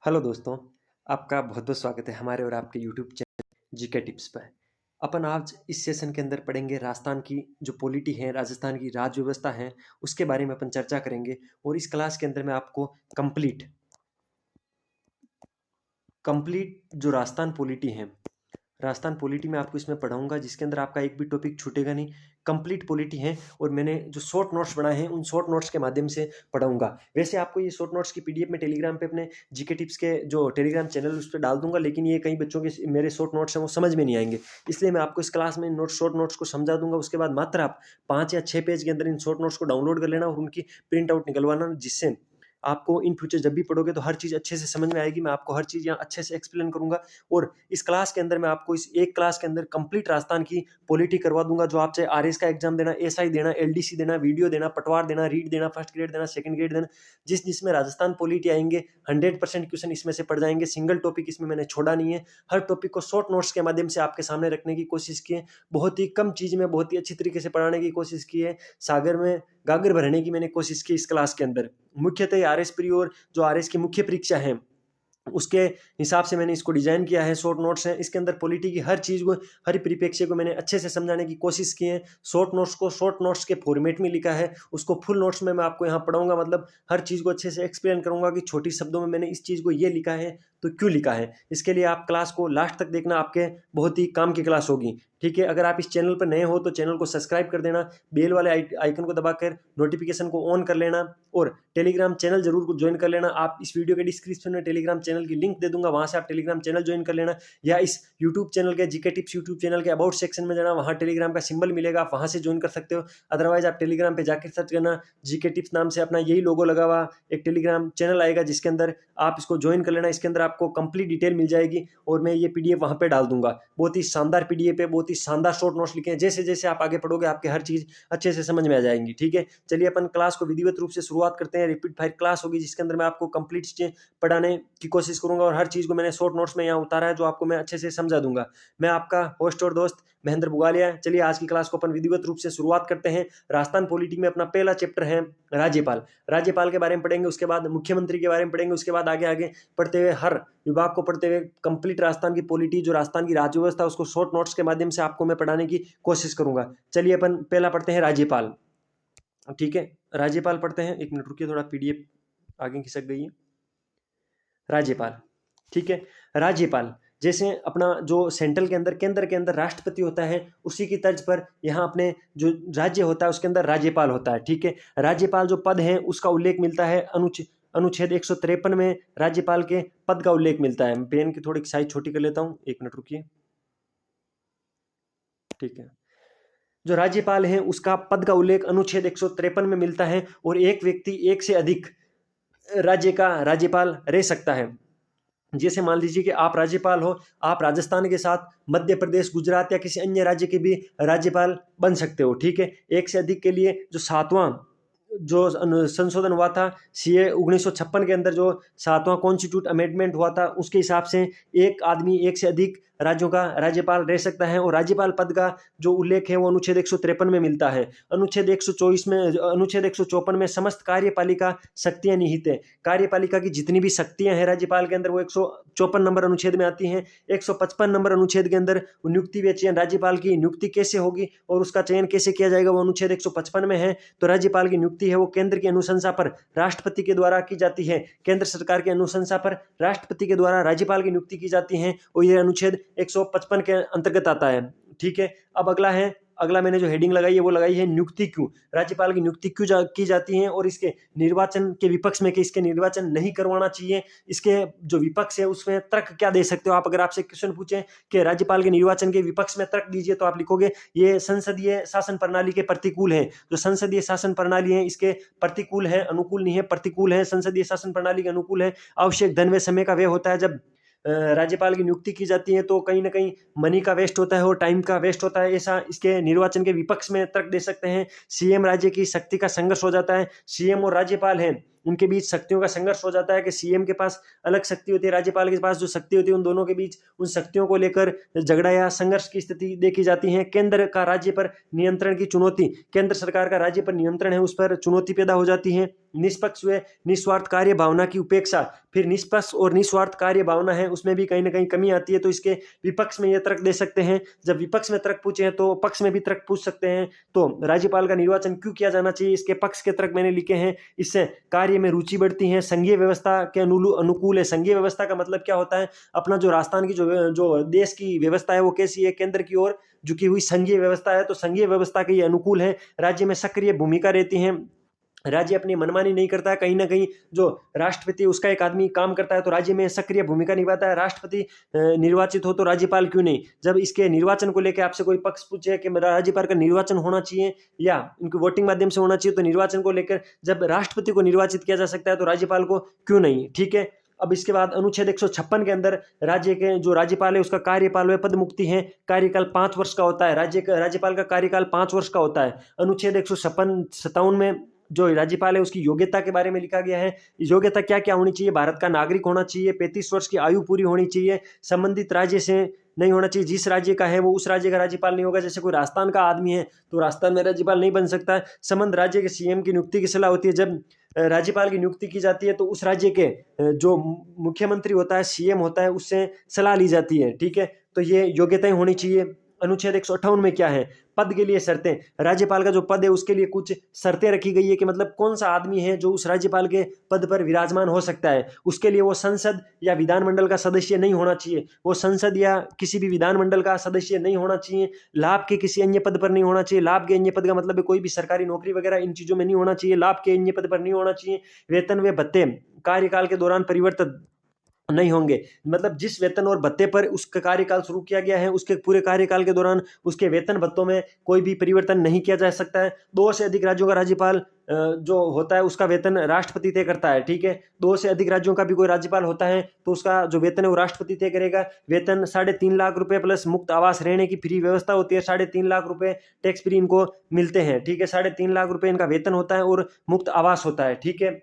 Hello दोस्तों, आपका बहुत-बहुत स्वागत है हमारे और आपके यूट्यूब चैनल जीके टिप्स पर। अपन आज इस सेशन के अंदर पढ़ेंगे राजस्थान की जो पॉलिटी है, राजस्थान की राज्य व्यवस्था है, उसके बारे में अपन चर्चा करेंगे और इस क्लास के अंदर मैं आपको कंप्लीट कंप्लीट जो राजस्थान पॉलिटी में आपको इसमें पढ़ाऊंगा, जिसके अंदर आपका एक भी टॉपिक छूटेगा नहीं। कंप्लीट पॉलिटी है और मैंने जो शॉर्ट नोट्स बनाए हैं उन शॉर्ट नोट्स के माध्यम से पढ़ाऊंगा। वैसे आपको ये शॉर्ट नोट्स की पीडीएफ में टेलीग्राम पे अपने जीके टिप्स के जो टेलीग्राम चैनल उस पर डाल दूंगा, लेकिन ये कई बच्चों के मेरे शॉर्ट नोट्स हैं वो समझ में नहीं आएंगे, इसलिए मैं आपको इस क्लास में शॉर्ट नोट्स को समझा दूंगा। उसके बाद मात्र आप 5 या 6 पेज के अंदर इन शॉर्ट नोट्स को डाउनलोड कर लेना और उनकी प्रिंट आउट निकलवाना, जिससे आपको इन फ्यूचर जब भी पढ़ोगे तो हर चीज़ अच्छे से समझ में आएगी। मैं आपको हर चीज़ यहाँ अच्छे से एक्सप्लेन करूंगा और इस क्लास के अंदर मैं आपको इस एक क्लास के अंदर कंप्लीट राजस्थान की पॉलिटी करवा दूंगा। जो आप चाहे आरएस का एग्जाम देना, एसआई देना, एलडीसी देना, वीडियो देना, पटवार देना, रीड देना, फर्स्ट ग्रेड देना, सेकंड ग्रेड देना, जिसमें राजस्थान पॉलिटी आएंगे 100% क्वेश्चन इसमें से पढ़ जाएंगे। सिंगल टॉपिक इसमें मैंने छोड़ा नहीं है। हर टॉपिक को शॉर्ट नोट्स के माध्यम से आपके सामने रखने की कोशिश की है। बहुत ही कम चीज़ में बहुत ही अच्छी तरीके से पढ़ाने की कोशिश की है। सागर में गागर भरने की मैंने कोशिश की इस क्लास के अंदर। मुख्यतः आरएस प्री और जो आरएस की मुख्य परीक्षा है उसके हिसाब से मैंने इसको डिजाइन किया है। शॉर्ट नोट्स हैं, इसके अंदर पॉलिटी की हर चीज़ को, हर परिप्रेक्ष्य को मैंने अच्छे से समझाने की कोशिश की है। शॉर्ट नोट्स को शॉर्ट नोट्स के फॉर्मेट में लिखा है, उसको फुल नोट्स में मैं आपको यहाँ पढ़ाऊंगा। मतलब हर चीज़ को अच्छे से एक्सप्लेन करूंगा कि छोटी शब्दों में मैंने इस चीज़ को ये लिखा है तो क्यों लिखा है। इसके लिए आप क्लास को लास्ट तक देखना, आपके बहुत ही काम की क्लास होगी। ठीक है, अगर आप इस चैनल पर नए हो तो चैनल को सब्सक्राइब कर देना, बेल वाले आइकन को दबाकर नोटिफिकेशन को ऑन कर लेना और टेलीग्राम चैनल जरूर ज्वाइन कर लेना। आप इस वीडियो के डिस्क्रिप्शन में टेलीग्राम चैनल की लिंक दे दूंगा, वहां से आप टेलीग्राम चैनल ज्वाइन कर लेना, या इस यूट्यूब चैनल के जीके टिप्स यूट्यूब चैनल के अबाउट सेक्शन में जाना, वहां टेलीग्राम का सिंबल मिलेगा, आप वहां से ज्वाइन कर सकते हो। अदरवाइज आप टेलीग्राम पे जाकर सर्च करना, जीके टिप्स नाम से अपना यही लोगो लगा हुआ एक टेलीग्राम चैनल आएगा, जिसके अंदर आप इसको ज्वाइन कर लेना। इसके अंदर आपको कंप्लीट डिटेल मिल जाएगी और मैं ये पीडीएफ वहां पे डाल दूंगा। बहुत ही शानदार पीडीएफ है, बहुत ही शानदार शॉर्ट नोट्स लिखे हैं। जैसे जैसे आप आगे पढ़ोगे आपके हर चीज अच्छे से समझ में आ जाएंगी। ठीक है, चलिए अपन क्लास को विधिवत रूप से शुरुआत करते हैं। रिपीट फायर क्लास होगी, जिसके अंदर मैं आपको कंप्लीट चीजें पढ़ाने की कोशिश करूंगा और हर चीज को मैंने शॉर्ट नोट्स में यहाँ उतारा है, जो आपको मैं अच्छे से समझा दूंगा। मैं आपका होस्ट और दोस्त महेंद्र बुगालिया। चलिए आज की क्लास को अपन विधिवत रूप से शुरुआत करते हैं। राजस्थान पॉलिटी में अपना पहला चैप्टर है राज्यपाल। राज्यपाल के बारे में पढ़ेंगे, उसके बाद मुख्यमंत्री के बारे में पढ़ेंगे, उसके बाद आगे आगे पढ़ते हुए हर विभाग को पढ़ते हुए कंप्लीट राजस्थान की पॉलिटी, जो राजस्थान की राज्य व्यवस्था, उसको शॉर्ट नोट्स के माध्यम से आपको मैं पढ़ाने की कोशिश करूंगा। चलिए अपन पहला पढ़ते हैं राज्यपाल। ठीक है, राज्यपाल पढ़ते हैं। एक मिनट रुकिए, थोड़ा पीडीएफ आगे खिसक गई है। राज्यपाल, ठीक है। राज्यपाल जैसे अपना जो सेंट्रल के अंदर, केंद्र के अंदर राष्ट्रपति होता है, उसी की तर्ज पर यहाँ अपने जो राज्य होता है उसके अंदर राज्यपाल होता है। ठीक है, राज्यपाल जो पद है उसका उल्लेख मिलता है अनुच्छेद 153 में राज्यपाल के पद का उल्लेख मिलता है। पेन की थोड़ी साइज छोटी कर लेता हूँ, एक मिनट रुकिए। ठीक है, जो राज्यपाल है उसका पद का उल्लेख अनुच्छेद 153 में मिलता है और एक व्यक्ति एक से अधिक राज्य का राज्यपाल रह सकता है। जैसे मान लीजिए कि आप राज्यपाल हो, आप राजस्थान के साथ मध्य प्रदेश, गुजरात या किसी अन्य राज्य के भी राज्यपाल बन सकते हो। ठीक है, एक से अधिक के लिए जो 7वां जो संशोधन हुआ था सीए 1956 के अंदर, जो 7वां कॉन्स्टिट्यूट अमेंडमेंट हुआ था, उसके हिसाब से एक आदमी एक से अधिक राज्यों का राज्यपाल रह सकता है। और राज्यपाल पद का जो उल्लेख है वो अनुच्छेद 153 में मिलता है। अनुच्छेद 154 में समस्त कार्यपालिका शक्तियां निहित है। कार्यपालिका की जितनी भी शक्तियां हैं राज्यपाल के अंदर वो 154 नंबर अनुच्छेद में आती हैं। 155 नंबर अनुच्छेद के अंदर नियुक्ति व चयन, राज्यपाल की नियुक्ति कैसे होगी और उसका चयन कैसे किया जाएगा, वो अनुच्छेद 155 में है। तो राज्यपाल की नियुक्ति है वो केंद्र की अनुशंसा पर राष्ट्रपति के द्वारा की जाती है। केंद्र सरकार की अनुशंसा पर राष्ट्रपति के द्वारा राज्यपाल की नियुक्ति की जाती है और यह अनुच्छेद 155 के अंतर्गत आता है। ठीक है, अब अगला मैंने जो हेडिंग लगाई है वो लगाई है नियुक्ति क्यों, राज्यपाल की नियुक्ति क्यों की जाती है और इसके निर्वाचन के विपक्ष में कि इसके निर्वाचन नहीं करवाना चाहिए, इसके जो विपक्ष है उसमें तर्क क्या दे सकते हो आप। अगर आपसे क्वेश्चन पूछे कि राज्यपाल के निर्वाचन के विपक्ष में तर्क दीजिए, तो आप लिखोगे ये संसदीय शासन प्रणाली के प्रतिकूल है। जो संसदीय शासन प्रणाली है इसके प्रतिकूल है, अनुकूल नहीं है, प्रतिकूल है। संसदीय शासन प्रणाली के अनुकूल है। आवश्यक धन व समय का व्यय होता है जब राज्यपाल की नियुक्ति की जाती है, तो कहीं ना कहीं मनी का वेस्ट होता है और टाइम का वेस्ट होता है। ऐसा इसके निर्वाचन के विपक्ष में तर्क दे सकते हैं। सीएम राज्य की शक्ति का संघर्ष हो जाता है। सीएम और राज्यपाल हैं उनके बीच शक्तियों का संघर्ष हो जाता है कि सीएम के पास अलग शक्ति होती है, राज्यपाल के पास जो शक्ति होती है, उन दोनों के बीच उन शक्तियों को लेकर झगड़ा या संघर्ष की स्थिति देखी जाती है। केंद्र का राज्य पर नियंत्रण की चुनौती, केंद्र सरकार का राज्य पर नियंत्रण है उस पर चुनौती पैदा हो जाती है। निष्पक्ष व निस्वार्थ कार्य भावना की उपेक्षा, फिर निष्पक्ष और निस्वार्थ कार्य भावना है, उसमें भी कहीं ना कहीं कमी आती है। तो इसके विपक्ष में ये तर्क दे सकते हैं, जब विपक्ष में तर्क पूछे हैं तो पक्ष में भी तर्क पूछ सकते हैं। तो राज्यपाल का निर्वाचन क्यों किया जाना चाहिए, इसके पक्ष के तर्क मैंने लिखे हैं। इससे कार्य में रुचि बढ़ती है, संघीय व्यवस्था के अनुकूल है। संघीय व्यवस्था का मतलब क्या होता है, अपना जो राजस्थान की जो देश की व्यवस्था है वो कैसी है, केंद्र की ओर झुकी हुई संघीय व्यवस्था है। तो संघीय व्यवस्था के ये अनुकूल है, राज्य में सक्रिय भूमिका रहती है, राज्य अपनी मनमानी नहीं करता है। कहीं ना कहीं जो राष्ट्रपति उसका एक आदमी काम करता है तो राज्य में सक्रिय भूमिका निभाता है। राष्ट्रपति निर्वाचित हो तो राज्यपाल क्यों नहीं। जब इसके निर्वाचन को लेकर आपसे कोई पक्ष पूछे कि राज्यपाल का निर्वाचन होना चाहिए या इनकी वोटिंग माध्यम से होना चाहिए, तो निर्वाचन को लेकर जब राष्ट्रपति को निर्वाचित किया जा सकता है तो राज्यपाल को क्यों नहीं। ठीक है, अब इसके बाद अनुच्छेद 156 के अंदर राज्य के जो राज्यपाल है उसका कार्यकाल व पद मुक्ति है, कार्यकाल 5 वर्ष का होता है। राज्यपाल का कार्यकाल 5 वर्ष का होता है। अनुच्छेद 157 में जो राज्यपाल है उसकी योग्यता के बारे में लिखा गया है। योग्यता क्या क्या होनी चाहिए, भारत का नागरिक होना चाहिए, 35 वर्ष की आयु पूरी होनी चाहिए, संबंधित राज्य से नहीं होना चाहिए, जिस राज्य का है वो उस राज्य का राज्यपाल नहीं होगा। जैसे कोई राजस्थान का आदमी है तो राजस्थान में राज्यपाल नहीं बन सकता है। संबंध राज्य के सीएम की नियुक्ति की सलाह होती है। जब राज्यपाल की नियुक्ति की जाती है तो उस राज्य के जो मुख्यमंत्री होता है, सीएम होता है, उससे सलाह ली जाती है। ठीक है, तो ये योग्यताएं होनी चाहिए। अनुच्छेद 158 में क्या है, पद के लिए शर्तें। राज्यपाल का जो पद है उसके लिए कुछ शर्तें रखी गई है कि मतलब कौन सा आदमी है जो उस राज्यपाल के पद पर विराजमान हो सकता है। उसके लिए वो संसद या विधानमंडल का सदस्य नहीं होना चाहिए, वो संसद या किसी भी विधानमंडल का सदस्य नहीं होना चाहिए, लाभ के किसी अन्य पद पर नहीं होना चाहिए। लाभ के अन्य पद का मतलब है कोई भी सरकारी नौकरी वगैरह इन चीजों में नहीं होना चाहिए, लाभ के अन्य पद पर नहीं होना चाहिए। वेतन व भत्ते कार्यकाल के दौरान परिवर्तित नहीं होंगे, मतलब जिस वेतन और भत्ते पर उसका कार्यकाल शुरू किया गया है उसके पूरे कार्यकाल के दौरान उसके वेतन भत्तों में कोई भी परिवर्तन नहीं किया जा सकता है। 2 से अधिक राज्यों का राज्यपाल जो होता है उसका वेतन राष्ट्रपति तय करता है। ठीक है, 2 से अधिक राज्यों का भी कोई राज्यपाल होता है तो उसका जो वेतन है वो राष्ट्रपति तय करेगा। वेतन 3.5 लाख रुपए प्लस मुक्त आवास, रहने की फ्री व्यवस्था होती है। 3.5 लाख रुपए टैक्स फ्री इनको मिलते हैं। ठीक है, 3.5 लाख रुपए इनका वेतन होता है और मुक्त आवास होता है। ठीक है,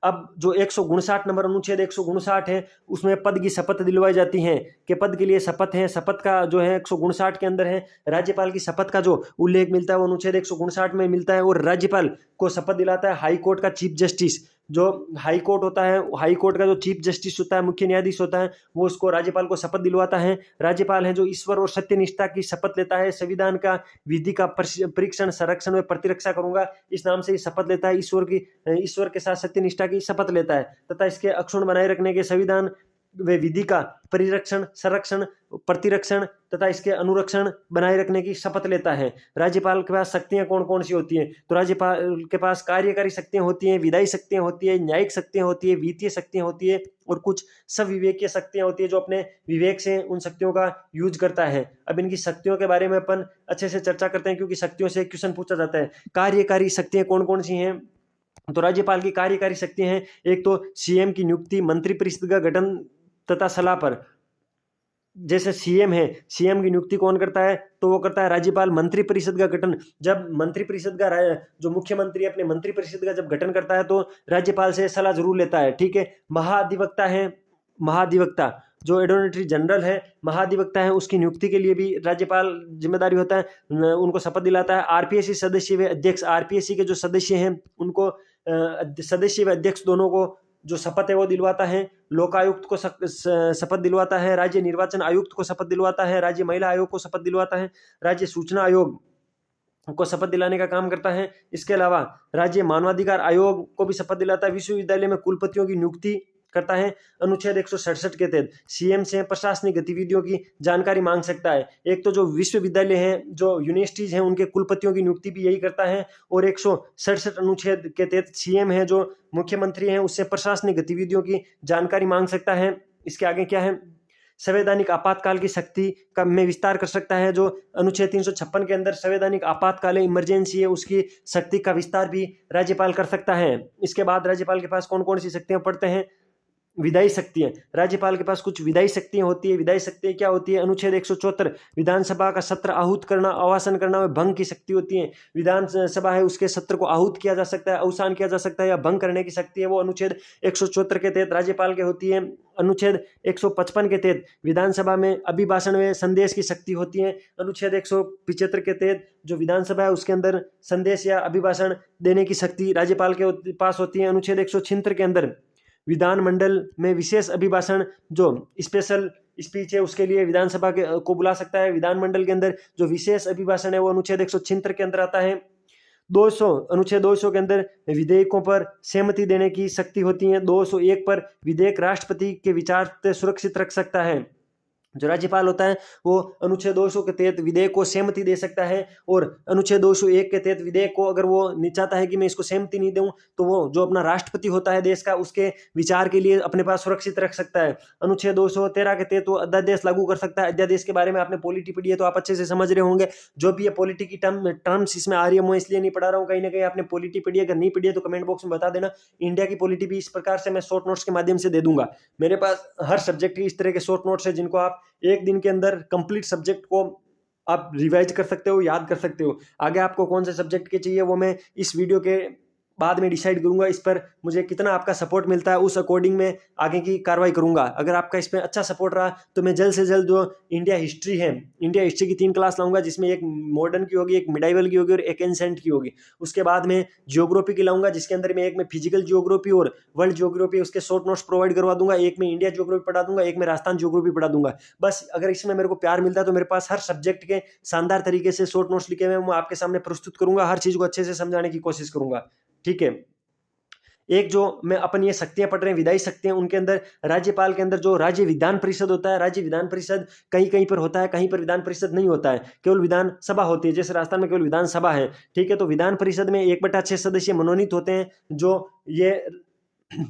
अब जो 159 नंबर अनुच्छेद 159 है उसमें पद की शपथ दिलवाई जाती है कि पद के लिए शपथ है। शपथ का जो है 159 के अंदर है, राज्यपाल की शपथ का जो उल्लेख मिलता है वो अनुच्छेद 159 में मिलता है। और राज्यपाल को शपथ दिलाता है हाई कोर्ट का चीफ जस्टिस। जो हाई कोर्ट होता है, हाई कोर्ट का जो चीफ जस्टिस होता है, मुख्य न्यायाधीश होता है, वो उसको राज्यपाल को शपथ दिलवाता है। राज्यपाल है जो ईश्वर और सत्यनिष्ठा की शपथ लेता है। संविधान का विधि का परीक्षण, संरक्षण व प्रतिरक्षा करूंगा, इस नाम से शपथ लेता है। ईश्वर के साथ सत्यनिष्ठा की शपथ लेता है तथा इसके अक्षुण्ण बनाए रखने के संविधान वे विधि का परिरक्षण, संरक्षण, प्रतिरक्षण तथा इसके अनुरक्षण बनाए रखने की शपथ लेता है। राज्यपाल के पास शक्तियां कौन कौन सी होती हैं, तो राज्यपाल के पास कार्यकारी शक्तियां होती हैं, विधायी शक्तियां होती है, न्यायिक शक्तियां होती है, वित्तीय शक्तियां होती है और कुछ संविवेकीय शक्तियां होती है जो अपने विवेक से उन शक्तियों का यूज करता है। अब इनकी शक्तियों के बारे में अपन अच्छे से चर्चा करते हैं क्योंकि शक्तियों से क्वेश्चन पूछा जाता है। कार्यकारी शक्तियां कौन कौन सी हैं, तो राज्यपाल की कार्यकारी शक्तियां हैं, एक तो सीएम की नियुक्ति, मंत्रिपरिषद का गठन तथा सलाह पर। जैसे सीएम है, सीएम की नियुक्ति कौन करता है, तो वो करता है राज्यपाल। मंत्रिपरिषद का गठन, जब मंत्रिपरिषद का जो मुख्यमंत्री अपने मंत्रिपरिषद का जब गठन करता है तो राज्यपाल से सलाह जरूर लेता है। ठीक है, महाधिवक्ता है, महाधिवक्ता जो एडोनेटरी जनरल है, महाधिवक्ता है, उसकी नियुक्ति के लिए भी राज्यपाल जिम्मेदारी होता है, उनको शपथ दिलाता है। आरपीएससी सदस्य व अध्यक्ष, आरपीएससी के जो सदस्य हैं उनको सदस्य व अध्यक्ष दोनों को जो शपथ है वो दिलवाता है। लोकायुक्त को शपथ दिलवाता है, राज्य निर्वाचन आयुक्त को शपथ दिलवाता है, राज्य महिला आयोग को शपथ दिलवाता है, राज्य सूचना आयोग को शपथ दिलाने का काम करता है। इसके अलावा राज्य मानवाधिकार आयोग को भी शपथ दिलाता है। विश्वविद्यालय में कुलपतियों की नियुक्ति करता है। अनुच्छेद 167 के तहत सीएम से प्रशासनिक गतिविधियों की जानकारी मांग सकता है। एक तो जो विश्वविद्यालय हैं, जो यूनिवर्सिटीज हैं, उनके कुलपतियों की नियुक्ति भी यही करता है। और 167 अनुच्छेद के तहत सीएम है जो मुख्यमंत्री हैं उससे प्रशासनिक गतिविधियों की जानकारी मांग सकता है। इसके आगे क्या है, संवैधानिक आपातकाल की शक्ति का में विस्तार कर सकता है। जो अनुच्छेद 356 के अंदर संवैधानिक आपातकाल इमरजेंसी है उसकी शक्ति का विस्तार भी राज्यपाल कर सकता है। इसके बाद राज्यपाल के पास कौन कौन सी शक्तियां पढ़ते हैं, विधायी शक्तियां। राज्यपाल के पास कुछ विधायी शक्तियां होती है। विधायी शक्तियां क्या होती है, अनुच्छेद 174 विधानसभा का सत्र आहूत करना, अवासन करना व भंग की शक्ति होती है। विधानसभा है उसके सत्र को आहूत किया जा सकता है, अवसान किया जा सकता है या भंग करने की शक्ति है वो अनुच्छेद 174 के तहत राज्यपाल के होती है। अनुच्छेद 155 के तहत विधानसभा में अभिभाषण व संदेश की शक्ति होती है। अनुच्छेद 175 के तहत जो विधानसभा है उसके अंदर संदेश या अभिभाषण देने की शक्ति राज्यपाल के पास होती है। अनुच्छेद 176 के अंदर विधानमंडल में विशेष अभिभाषण जो स्पेशल स्पीच है उसके लिए विधानसभा को बुला सकता है। विधानमंडल के अंदर जो विशेष अभिभाषण है वो अनुच्छेद 176 के अंदर आता है। 200 अनुच्छेद 200 के अंदर विधेयकों पर सहमति देने की शक्ति होती है। 201 पर विधेयक राष्ट्रपति के विचार से सुरक्षित रख सकता है। जो राज्यपाल होता है वो अनुच्छेद 200 के तहत विधेयक को सहमति दे सकता है, और अनुच्छेद 201 के तहत विधेयक को अगर वो नहीं चाहता है कि मैं इसको सहमति नहीं दूं तो वो जो अपना राष्ट्रपति होता है देश का उसके विचार के लिए अपने पास सुरक्षित रख सकता है। अनुच्छेद 213 के तहत वो अध्यादेश लागू कर सकता है। अध्यादेश के बारे में आपने पॉलिटी पढ़ी है तो आप अच्छे से समझ रहे होंगे। जो भी ये पॉलिटी की टर्म्स इसमें आ रही है मैं इसलिए नहीं पढ़ा रहा हूँ, कहीं ना कहीं आपने पॉलिटी पढ़ी है, अगर नहीं पढ़ी है तो कमेंट बॉक्स में बता देना। इंडिया की पॉलिटी भी इस प्रकार से मैं शॉर्ट नोट्स के माध्यम से दे दूंगा। मेरे पास हर सब्जेक्ट की इस तरह के शॉर्ट नोट्स है जिनको आप एक दिन के अंदर कंप्लीट सब्जेक्ट को आप रिवाइज कर सकते हो, याद कर सकते हो। आगे आपको कौन से सब्जेक्ट के चाहिए वो मैं इस वीडियो के बाद में डिसाइड करूंगा। इस पर मुझे कितना आपका सपोर्ट मिलता है उस अकॉर्डिंग में आगे की कार्रवाई करूंगा। अगर आपका इसमें अच्छा सपोर्ट रहा तो मैं जल्द से जल्द जो इंडिया हिस्ट्री है, इंडिया हिस्ट्री की 3 क्लास लाऊंगा, जिसमें एक मॉडर्न की होगी, एक मिडाइवल की होगी और एक एंसेंट की होगी। उसके बाद में जियोग्राफी की लाऊंगा, जिसके अंदर मैं एक में फिजिकल जियोग्राफी और वर्ल्ड जियोग्राफी उसके शॉर्ट नोट्स प्रोवाइड करवा दूंगा। एक में इंडिया जियोग्राफी पढ़ा दूंगा, एक में राजस्थान जियोग्राफी पढ़ा दूंगा। बस अगर इसमें मेरे को प्यार मिलता है तो मेरे पास हर सब्जेक्ट के शानदार तरीके से शॉर्ट नोट्स लिखे हुए मैं आपके सामने प्रस्तुत करूंगा। हर चीज को अच्छे से समझाने की कोशिश करूंगा, ठीक है। एक जो मैं अपन ये शक्तियां पढ़ रहे हैं, विधायी शक्तियां, उनके अंदर राज्यपाल के अंदर जो राज्य विधान परिषद होता है, राज्य विधान परिषद कहीं कहीं पर होता है, कहीं पर विधान परिषद नहीं होता है, केवल विधान सभा होती है। जैसे राजस्थान में केवल विधानसभा है, ठीक है। तो विधान परिषद में 1/6 सदस्य मनोनीत होते हैं।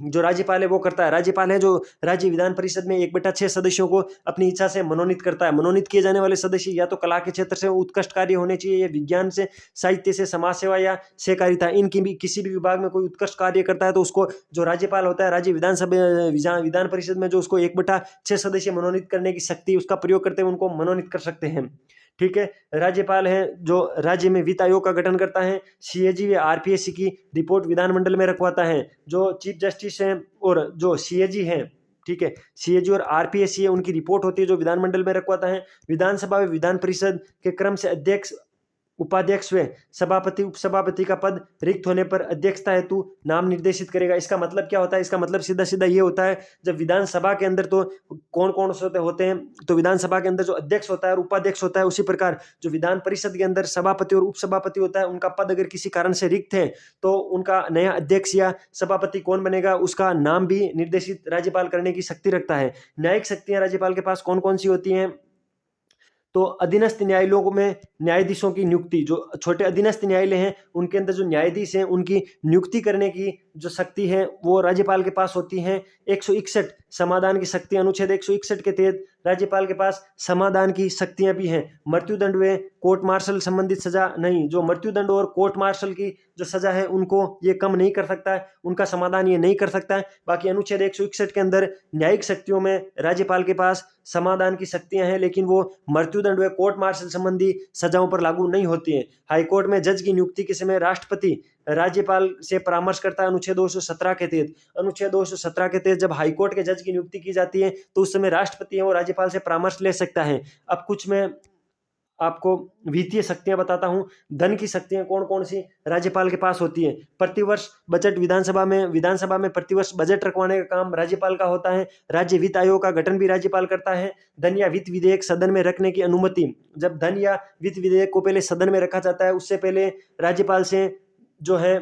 जो राज्यपाल है वो करता है। राज्यपाल है जो राज्य विधान परिषद में 1/6 सदस्यों को अपनी इच्छा से मनोनीत करता है। मनोनीत किए जाने वाले सदस्य या तो कला के क्षेत्र से उत्कृष्ट कार्य होने चाहिए, या विज्ञान से, साहित्य से, समाज सेवा या सहकारिता, इनकी भी किसी भी विभाग में कोई उत्कृष्ट कार्य करता है तो उसको जो राज्यपाल होता है राज्य विधान परिषद में जो उसको 1/6 सदस्य मनोनीत करने की शक्ति उसका प्रयोग करते हैं, उनको मनोनीत कर सकते हैं, ठीक है। राज्यपाल है जो राज्य में वित्त आयोग का गठन करता है। सीएजी व आरपीएससी की रिपोर्ट विधानमंडल में रखवाता है। जो चीफ जस्टिस हैं और जो सीएजी हैं, ठीक है, सीएजी और आरपीएससी है, उनकी रिपोर्ट होती है जो विधानमंडल में रखवाता है। विधानसभा व विधान परिषद के क्रम से अध्यक्ष, उपाध्यक्ष व सभापति, उपसभापति का पद रिक्त होने पर अध्यक्षता हेतु नाम निर्देशित करेगा। इसका मतलब क्या होता है? इसका मतलब सीधा सीधा ये होता है, जब विधानसभा के अंदर तो कौन कौन से होते हैं, तो विधानसभा के अंदर जो अध्यक्ष होता है और उपाध्यक्ष होता है, उसी प्रकार जो विधान परिषद के अंदर सभापति और उपसभापति होता है, उनका पद अगर किसी कारण से रिक्त है तो उनका नया अध्यक्ष या सभापति कौन बनेगा उसका नाम भी निर्देशित राज्यपाल करने की शक्ति रखता है। न्यायिक शक्तियां राज्यपाल के पास कौन कौन सी होती हैं? तो अधीनस्थ न्यायालयों में न्यायाधीशों की नियुक्ति, जो छोटे अधीनस्थ न्यायालय हैं उनके अंदर जो न्यायाधीश हैं उनकी नियुक्ति करने की जो शक्ति है वो राज्यपाल के पास होती है। 161 समाधान की शक्ति, अनुच्छेद 161 के तहत राज्यपाल के पास समाधान की शक्तियां भी हैं। मृत्युदंड व कोर्ट मार्शल संबंधित सजा नहीं, जो मृत्युदंड और कोर्ट मार्शल की जो सजा है उनको ये कम नहीं कर सकता है, उनका समाधान ये नहीं कर सकता है। बाकी अनुच्छेद 161 के अंदर न्यायिक शक्तियों में राज्यपाल के पास समाधान की शक्तियां हैं, लेकिन वो मृत्युदंड व कोर्ट मार्शल संबंधी सजाओं पर लागू नहीं होती है। हाईकोर्ट में जज की नियुक्ति के समय राष्ट्रपति राज्यपाल से परामर्श करता है, अनुच्छेद 217 के तहत। अनुच्छेद 217 के तहत जब हाईकोर्ट के जज की नियुक्ति की जाती है तो उस समय राष्ट्रपति है वो राज्यपाल से परामर्श ले सकता है। अब कुछ मैं आपको वित्तीय शक्तियां बताता हूं। धन की शक्तियां कौन कौन सी राज्यपाल के पास होती है? प्रतिवर्ष बजट, विधानसभा में प्रतिवर्ष बजट रखवाने का काम राज्यपाल का होता है। राज्य वित्त आयोग का गठन भी राज्यपाल करता है। धन या वित्त विधेयक सदन में रखने की अनुमति, जब धन या वित्त विधेयक को पहले सदन में रखा जाता है उससे पहले राज्यपाल से जो है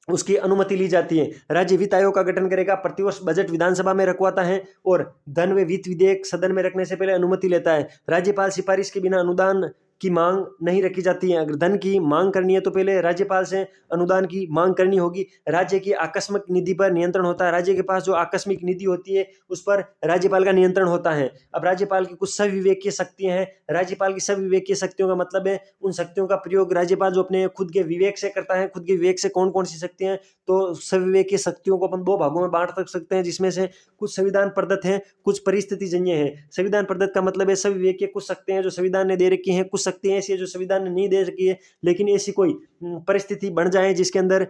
उसकी अनुमति ली जाती है। राज्य वित्त आयोग का गठन करेगा, प्रतिवर्ष बजट विधानसभा में रखवाता है और धन व वित्त विधेयक सदन में रखने से पहले अनुमति लेता है। राज्यपाल सिफारिश के बिना अनुदान की मांग नहीं रखी जाती है। अगर धन की मांग करनी है तो पहले राज्यपाल से अनुदान की मांग करनी होगी। राज्य की आकस्मिक निधि पर नियंत्रण होता है। राज्य के पास जो आकस्मिक निधि होती है उस पर राज्यपाल का नियंत्रण होता है। अब राज्यपाल की कुछ सविवेकीय शक्तियां हैं। राज्यपाल की सविवेकीय शक्तियों का मतलब है उन शक्तियों का प्रयोग राज्यपाल जो अपने खुद के विवेक से करता है। खुद के विवेक से कौन कौन सी शक्तियां हैं? तो सविवेकीय शक्तियों को अपन 2 भागों में बांट सकते हैं, जिसमें से कुछ संविधान प्रदत्त हैं, कुछ परिस्थितिजन्य हैं। संविधान प्रदत्त का मतलब है सविवेकीय कुछ शक्तियां जो संविधान ने दे रखी हैं, कुछ शक्तियां ऐसी है जो संविधान ने नहीं दे रखी है, लेकिन ऐसी कोई परिस्थिति बन जाए जिसके अंदर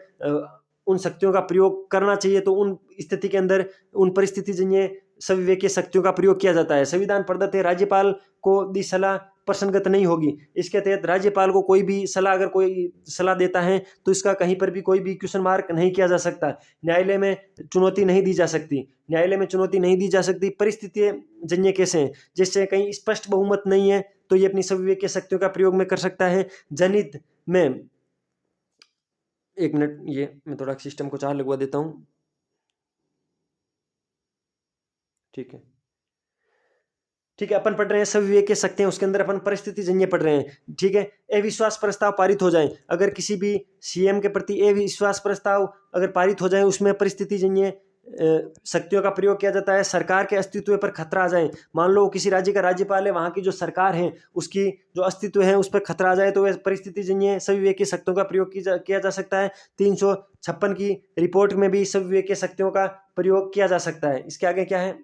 उन शक्तियों का प्रयोग करना चाहिए तो उन स्थिति के अंदर उन परिस्थितिजन्य सविवेकीय शक्तियों का प्रयोग किया जाता है। संविधान प्रदत्त है, राज्यपाल को दी सलाह प्रसंगत नहीं होगी। इसके तहत राज्यपाल को कोई भी सलाह, अगर कोई सलाह देता है तो इसका कहीं पर भी कोई भी क्वेश्चन मार्क नहीं किया जा सकता। न्यायालय में चुनौती नहीं दी जा सकती, न्यायालय में चुनौती नहीं दी जा सकती। परिस्थिति जन्य केस हैं, जिससे कहीं स्पष्ट बहुमत नहीं है तो ये अपनी सविवेक शक्तियों का प्रयोग में कर सकता है। जनहित में, एक मिनट, ये मैं थोड़ा सिस्टम को चार्ज लगवा देता हूं। ठीक है, ठीक है, अपन पढ़ रहे हैं सविवेक के शक्तियां, उसके अंदर अपन परिस्थिति जन्य पढ़ रहे हैं। ठीक है, अविश्वास प्रस्ताव पारित हो जाए, अगर किसी भी सीएम के प्रति अविश्वास प्रस्ताव अगर पारित हो जाए, उसमें परिस्थिति जन्य शक्तियों का प्रयोग किया जाता है। सरकार के अस्तित्व पर खतरा आ जाए, मान लो किसी राज्य का राज्यपाल है, वहां की जो सरकार है उसकी जो अस्तित्व है उस पर खतरा आ जाए, तो वह परिस्थिति जन्य सविवेक शक्तियों का प्रयोग किया जा सकता है। 356 की रिपोर्ट में भी सविवेक शक्तियों का प्रयोग किया जा सकता है। इसके आगे क्या है,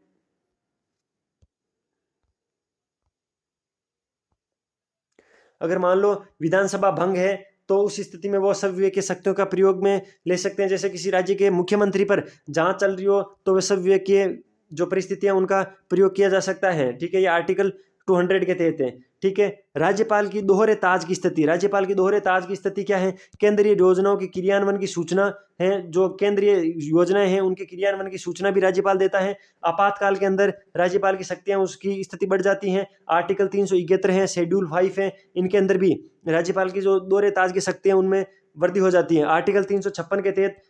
अगर मान लो विधानसभा भंग है तो उस स्थिति में वो सविवेक शक्तियों का प्रयोग में ले सकते हैं। जैसे किसी राज्य के मुख्यमंत्री पर जांच चल रही हो तो वे सविवेक जो परिस्थितियां उनका प्रयोग किया जा सकता है। ठीक है, ये आर्टिकल 200 के तहत है। ठीक है, राज्यपाल की दोहरे ताज की स्थिति, राज्यपाल की दोहरे ताज की स्थिति क्या है, केंद्रीय योजनाओं के क्रियान्वयन की सूचना है, जो केंद्रीय योजनाएं हैं उनके क्रियान्वयन की सूचना भी राज्यपाल देता है। आपातकाल के अंदर राज्यपाल की शक्तियां, उसकी स्थिति बढ़ जाती हैं। आर्टिकल 371 है, शेड्यूल 5 है, इनके अंदर भी राज्यपाल की जो दोहरे ताज की शक्तियां उनमें वृद्धि हो जाती है। आर्टिकल 356 के तहत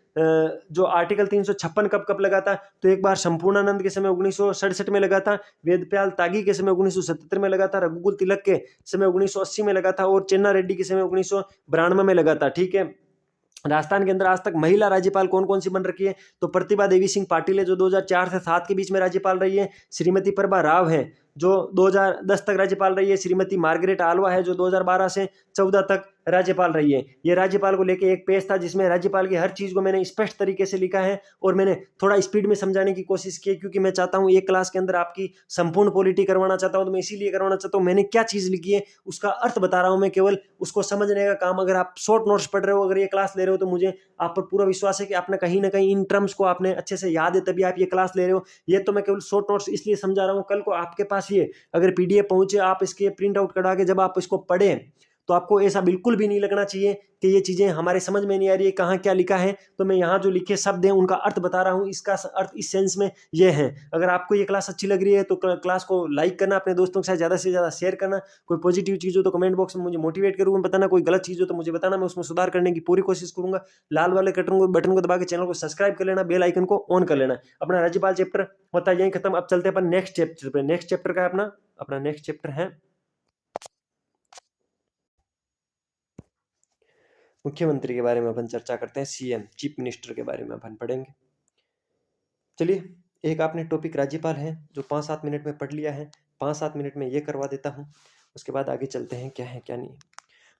जो आर्टिकल 356 कब लगा था, तो एक बार संपूर्णानंद के समय 1967 में लगा था, वेदप्याल तागी के समय 1977 में लगा था, रघुकुल तिलक के समय 1980 में लगा था और चेन्ना रेड्डी के समय 1992 में लगा था। ठीक है, राजस्थान के अंदर आज तक महिला राज्यपाल कौन कौन सी बन रखी है, तो प्रतिभा देवी सिंह पाटिल है जो 2004 से 7 के बीच में राज्यपाल रही है। श्रीमती प्रभा राव है जो 2010 तक राज्यपाल रही है। श्रीमती मार्गरेट आलवा है जो 2012 से 14 तक राज्यपाल रही है। ये राज्यपाल को लेके एक पेज था जिसमें राज्यपाल की हर चीज को मैंने स्पष्ट तरीके से लिखा है और मैंने थोड़ा स्पीड में समझाने की कोशिश की, क्योंकि मैं चाहता हूँ एक क्लास के अंदर आपकी संपूर्ण पॉलिटी करवाना चाहता हूँ, तो मैं इसीलिए करवाना चाहता हूँ। मैंने क्या चीज लिखी है उसका अर्थ बता रहा हूँ मैं, केवल उसको समझने का काम। अगर आप शॉर्ट नोट्स पढ़ रहे हो, अगर ये क्लास ले रहे हो, तो मुझे आप पर पूरा विश्वास है कि आपने कहीं ना कहीं इन टर्म्स को आपने अच्छे से याद है, तभी आप ये क्लास ले रहे हो। ये तो मैं केवल शॉर्ट नोट्स इसलिए समझा रहा हूँ, कल को आपके पास ये अगर पीडीएफ पहुंचे, आप इसके प्रिंट आउट करा के जब आप इसको पढ़ें तो आपको ऐसा बिल्कुल भी नहीं लगना चाहिए कि ये चीजें हमारे समझ में नहीं आ रही है, कहाँ क्या लिखा है। तो मैं यहाँ जो लिखे शब्द हैं उनका अर्थ बता रहा हूँ, इसका अर्थ इस सेंस में ये है। अगर आपको ये क्लास अच्छी लग रही है तो क्लास को लाइक करना, अपने दोस्तों के साथ ज़्यादा से ज़्यादा शेयर करना। कोई पॉजिटिव चीज़ हो तो कमेंट बॉक्स में मुझे मोटिवेट करूँगा बताना, कोई गलत चीज़ हो तो मुझे बताना, मैं उसमें सुधार करने की पूरी कोशिश करूँगा। लाल वाले बटन को दबा के चैनल को सब्सक्राइब कर लेना, बेल आइकन को ऑन कर लेना। अपना राज्यपाल चैप्टर होता है यहीं खत्म। अब चलते हैं अपन नेक्स्ट चैप्टर पे। नेक्स्ट चैप्टर का अपना नेक्स्ट चैप्टर है मुख्यमंत्री के बारे में अपन चर्चा करते हैं। सीएम, चीफ मिनिस्टर के बारे में अपन पढ़ेंगे। चलिए, एक आपने टॉपिक राज्यपाल है जो 5-7 मिनट में पढ़ लिया है, 5-7 मिनट में ये करवा देता हूँ, उसके बाद आगे चलते हैं क्या है क्या नहीं।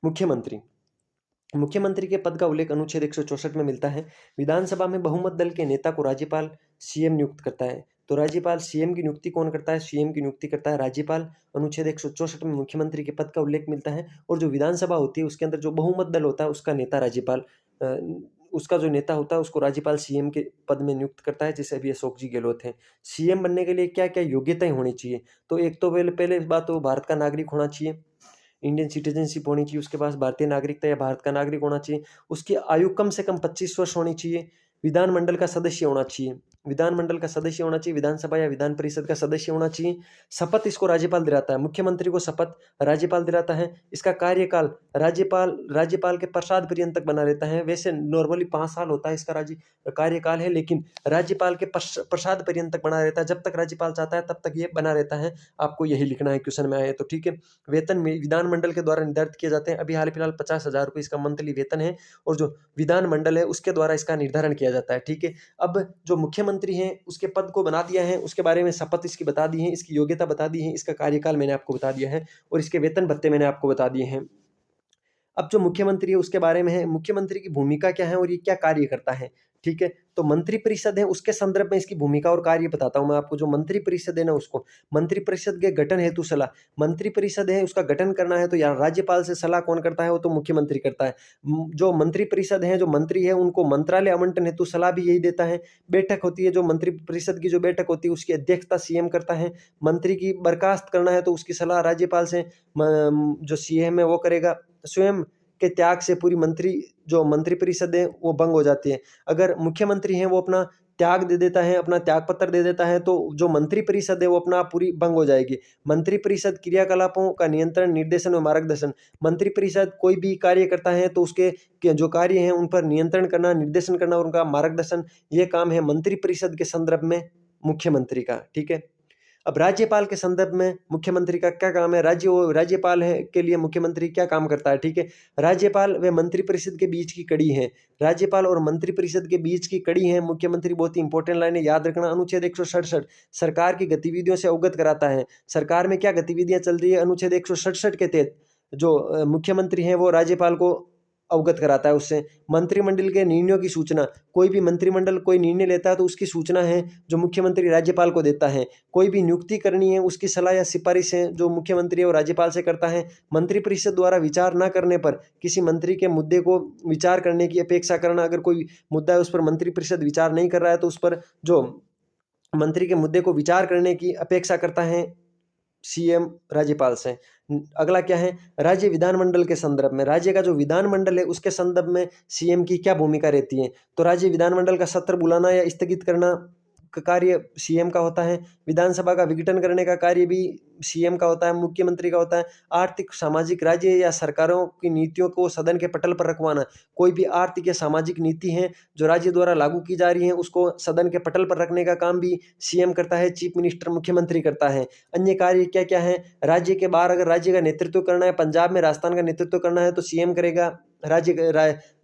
मुख्यमंत्री, मुख्यमंत्री के पद का उल्लेख अनुच्छेद 164 में मिलता है। विधानसभा में बहुमत दल के नेता को राज्यपाल सीएम नियुक्त करता है। तो राज्यपाल सीएम की नियुक्ति कौन करता है, सीएम की नियुक्ति करता है राज्यपाल। अनुच्छेद 164 में मुख्यमंत्री के पद का उल्लेख मिलता है। और जो विधानसभा होती है उसके अंदर जो बहुमत दल होता है उसका नेता राज्यपाल, उसका जो नेता होता है उसको राज्यपाल सीएम के पद में नियुक्त करता है, जैसे अभी अशोक जी गहलोत हैं। सीएम बनने के लिए क्या क्या योग्यताएं होनी चाहिए, तो एक तो पहले बात तो भारत का नागरिक होना चाहिए, इंडियन सिटीजनशिप होनी चाहिए, उसके पास भारतीय नागरिकता या भारत का नागरिक होना चाहिए, उसकी आयु कम से कम 25 वर्ष होनी चाहिए, विधानमंडल का सदस्य होना चाहिए, विधानमंडल का सदस्य होना चाहिए, विधानसभा या विधान परिषद का सदस्य होना चाहिए। शपथ इसको राज्यपाल दिलाता है, मुख्यमंत्री को शपथ राज्यपाल दिलाता है। इसका कार्यकाल राज्यपाल के प्रसाद पर्यंत तक बना रहता है। वैसे नॉर्मली 5 साल होता है इसका कार्यकाल है, लेकिन राज्यपाल के प्रसाद पर्यंत तक बना रहता है। जब तक राज्यपाल चाहता है तब तक ये बना रहता है। आपको यही लिखना है, क्वेश्चन में आए तो ठीक है। वेतन विधानमंडल के द्वारा निर्धारित किए जाते हैं। अभी हाल फिलहाल 50,000 रुपये इसका मंथली वेतन है और जो विधानमंडल है उसके द्वारा इसका निर्धारण किया जाता है। ठीक है, अब जो मुख्यमंत्री हैं उसके पद को बना दिया है, उसके बारे में शपथ इसकी बता दी है, इसकी योग्यता बता दी है, इसका कार्यकाल मैंने आपको बता दिया है और इसके वेतन भत्ते मैंने आपको बता दिए हैं। अब जो मुख्यमंत्री है उसके बारे में है, मुख्यमंत्री की भूमिका क्या है और ये क्या कार्य करता है। ठीक है। तो मंत्री परिषद है, उसके संदर्भ में इसकी भूमिका और कार्य बताता हूं मैं आपको। जो मंत्री परिषद है ना, उसको मंत्री परिषद के गठन हेतु सलाह, मंत्री परिषद है उसका गठन करना है तो यार राज्यपाल से सलाह कौन करता है, वो तो मुख्यमंत्री करता है। जो मंत्री परिषद है, जो मंत्री है, उनको मंत्रालय आवंटन हेतु सलाह भी यही देता है। बैठक होती है, जो मंत्री परिषद की जो बैठक होती है उसकी अध्यक्षता सीएम करता है। मंत्री की बर्खास्त करना है तो उसकी सलाह राज्यपाल से जो सीएम है वो करेगा। स्वयं के त्याग से पूरी जो मंत्री परिषद है वो भंग हो जाती है। अगर मुख्यमंत्री है वो अपना त्याग दे देता है, अपना त्याग पत्र दे देता है, तो जो मंत्री परिषद है वो अपना पूरी भंग हो जाएगी। मंत्री परिषद क्रियाकलापों का नियंत्रण, निर्देशन और मार्गदर्शन, मंत्री परिषद कोई भी कार्य करता है तो उसके जो कार्य हैं उन पर नियंत्रण करना, निर्देशन करना और उनका मार्गदर्शन, ये काम है मंत्री परिषद के संदर्भ में मुख्यमंत्री का। ठीक है। अब राज्यपाल के संदर्भ में मुख्यमंत्री का क्या काम है, राज्यपाल है के लिए मुख्यमंत्री क्या काम करता है। ठीक है। राज्यपाल व मंत्री परिषद के बीच की कड़ी है, राज्यपाल और मंत्री परिषद के बीच की कड़ी है मुख्यमंत्री। बहुत ही इंपॉर्टेंट लाइन है, याद रखना। अनुच्छेद 167 सरकार की गतिविधियों से अवगत कराता है। सरकार में क्या गतिविधियां चल रही है, अनुच्छेद 167 के तहत जो मुख्यमंत्री है वो राज्यपाल को अवगत कराता है उससे। मंत्रिमंडल के निर्णयों की सूचना, कोई भी मंत्रिमंडल कोई निर्णय लेता है तो उसकी सूचना है जो मुख्यमंत्री राज्यपाल को देता है। कोई भी नियुक्ति करनी है उसकी सलाह या सिफारिश है जो मुख्यमंत्री है वो राज्यपाल से करता है। मंत्रिपरिषद द्वारा विचार न करने पर किसी मंत्री के मुद्दे को विचार करने की अपेक्षा करना, अगर कोई मुद्दा है उस पर मंत्रिपरिषद विचार नहीं कर रहा है तो उस पर जो मंत्री के मुद्दे को विचार करने की अपेक्षा करता है सीएम राज्यपाल से। अगला क्या है, राज्य विधानमंडल के संदर्भ में, राज्य का जो विधानमंडल है उसके संदर्भ में सीएम की क्या भूमिका रहती है। तो राज्य विधानमंडल का सत्र बुलाना या स्थगित करना का कार्य सीएम का होता है। विधानसभा का विघटन करने का कार्य भी सीएम का होता है, मुख्यमंत्री का होता है। आर्थिक सामाजिक राज्य या सरकारों की नीतियों को सदन के पटल पर रखवाना, कोई भी आर्थिक या सामाजिक नीति है जो राज्य द्वारा लागू की जा रही है उसको सदन के पटल पर रखने का काम भी सीएम करता है, चीफ मिनिस्टर मुख्यमंत्री करता है। अन्य कार्य क्या क्या है, राज्य के बाहर अगर राज्य का नेतृत्व करना है, पंजाब में राजस्थान का नेतृत्व करना है तो सीएम करेगा,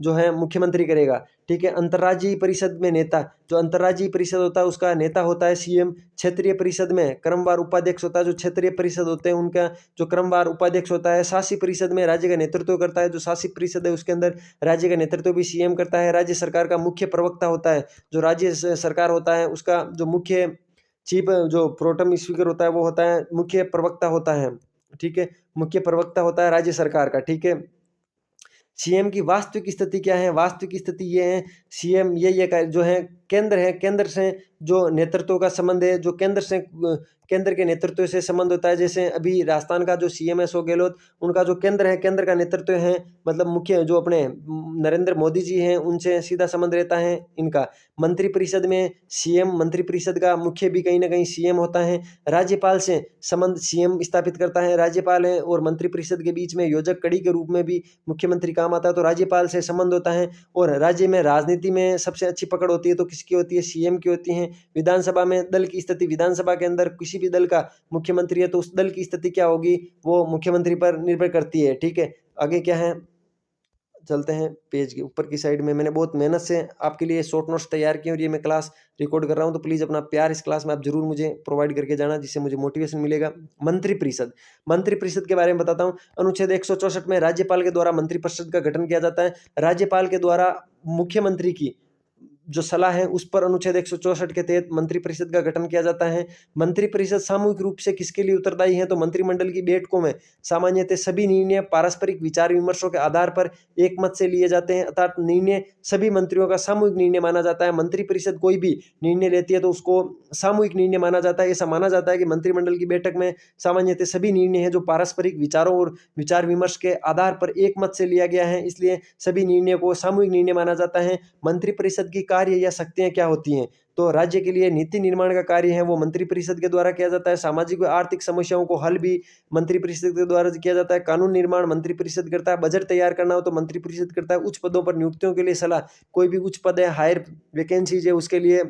जो है मुख्यमंत्री करेगा। ठीक है। अंतर्राज्यीय परिषद में नेता, जो अंतर्राज्यीय परिषद होता है उसका नेता होता है सीएम। क्षेत्रीय परिषद में क्रमवार उपाध्यक्ष होता है, जो क्षेत्रीय परिषद होते हैं उनका जो क्रमवार उपाध्यक्ष होता है। शासी परिषद में राज्य का नेतृत्व करता है, जो शासी परिषद है उसके अंदर राज्य का नेतृत्व भी सीएम करता है। राज्य सरकार का मुख्य प्रवक्ता होता है, जो राज्य सरकार होता है उसका जो मुख्य चीफ जो प्रोटम स्पीकर होता है वो होता है मुख्य प्रवक्ता होता है। ठीक है। मुख्य प्रवक्ता होता है राज्य सरकार का। ठीक है। सीएम की वास्तविक स्थिति क्या है, वास्तविक स्थिति ये है, सीएम ये जो है केंद्र से जो नेतृत्व का संबंध है, जो केंद्र के नेतृत्व से संबंध होता है। जैसे अभी राजस्थान का जो सीएम है अशोक गहलोत, उनका जो केंद्र का नेतृत्व है, मतलब मुख्य जो अपने नरेंद्र मोदी जी हैं उनसे सीधा संबंध रहता है इनका। मंत्रिपरिषद में सीएम, मंत्रिपरिषद का मुख्य भी कहीं ना कहीं सीएम होता है। राज्यपाल से संबंध सीएम स्थापित करता है, राज्यपाल है और मंत्रिपरिषद के बीच में योजक कड़ी के रूप में भी मुख्यमंत्री काम आता है, तो राज्यपाल से संबंध होता है। और राज्य में राजनीति में सबसे अच्छी पकड़ होती है तो किसकी होती है, सीएम की होती है। विधानसभा में दल की स्थिति, विधानसभा के अंदर किसी भी दल का मुख्यमंत्री है तो उस दल की स्थिति क्या होगी वो मुख्यमंत्री पर निर्भर करती है। ठीक है। आगे क्या है, चलते हैं पेज के ऊपर की साइड में। मैंने बहुत मेहनत से आपके लिए शॉर्ट नोट्स तैयार किए और ये मैं क्लास रिकॉर्ड कर रहा हूं, तो प्लीज़ अपना प्यार इस क्लास में आप जरूर मुझे प्रोवाइड करके जाना, जिससे मुझे मोटिवेशन मिलेगा। मंत्रिपरिषद के बारे में बताता हूं। अनुच्छेद 164 में राज्यपाल के द्वारा मंत्रिपरिषद का गठन किया जाता है। राज्यपाल के द्वारा मुख्यमंत्री की जो सलाह है उस पर अनुच्छेद 164 के तहत मंत्रिपरिषद का गठन किया जाता है। मंत्रिपरिषद सामूहिक रूप से किसके लिए उत्तरदायी है, तो मंत्रिमंडल की बैठकों में सामान्यतः सभी निर्णय पारस्परिक विचार विमर्शों के आधार पर एक मत से लिए जाते हैं, अर्थात निर्णय सभी मंत्रियों का सामूहिक निर्णय माना जाता है। मंत्रिपरिषद कोई भी निर्णय लेती है तो उसको सामूहिक निर्णय माना जाता है। ऐसा माना जाता है कि मंत्रिमंडल की बैठक में सामान्यतः सभी निर्णय हैं जो पारस्परिक विचारों और विचार विमर्श के आधार पर एक मत से लिया गया है, इसलिए सभी निर्णय को सामूहिक निर्णय माना जाता है। मंत्रिपरिषद की कार्य या शक्तियां क्या होती हैं, तो राज्य के लिए नीति निर्माण का कार्य है वो मंत्रिपरिषद के द्वारा किया जाता है। सामाजिक व आर्थिक समस्याओं को हल भी मंत्रिपरिषद के द्वारा किया जाता है। कानून निर्माण मंत्रिपरिषद करता है। बजट तैयार करना हो तो मंत्रिपरिषद करता है। उच्च पदों पर नियुक्तियों के लिए सलाह, कोई भी उच्च पद है, हायर वैकेंसीज है, उसके लिए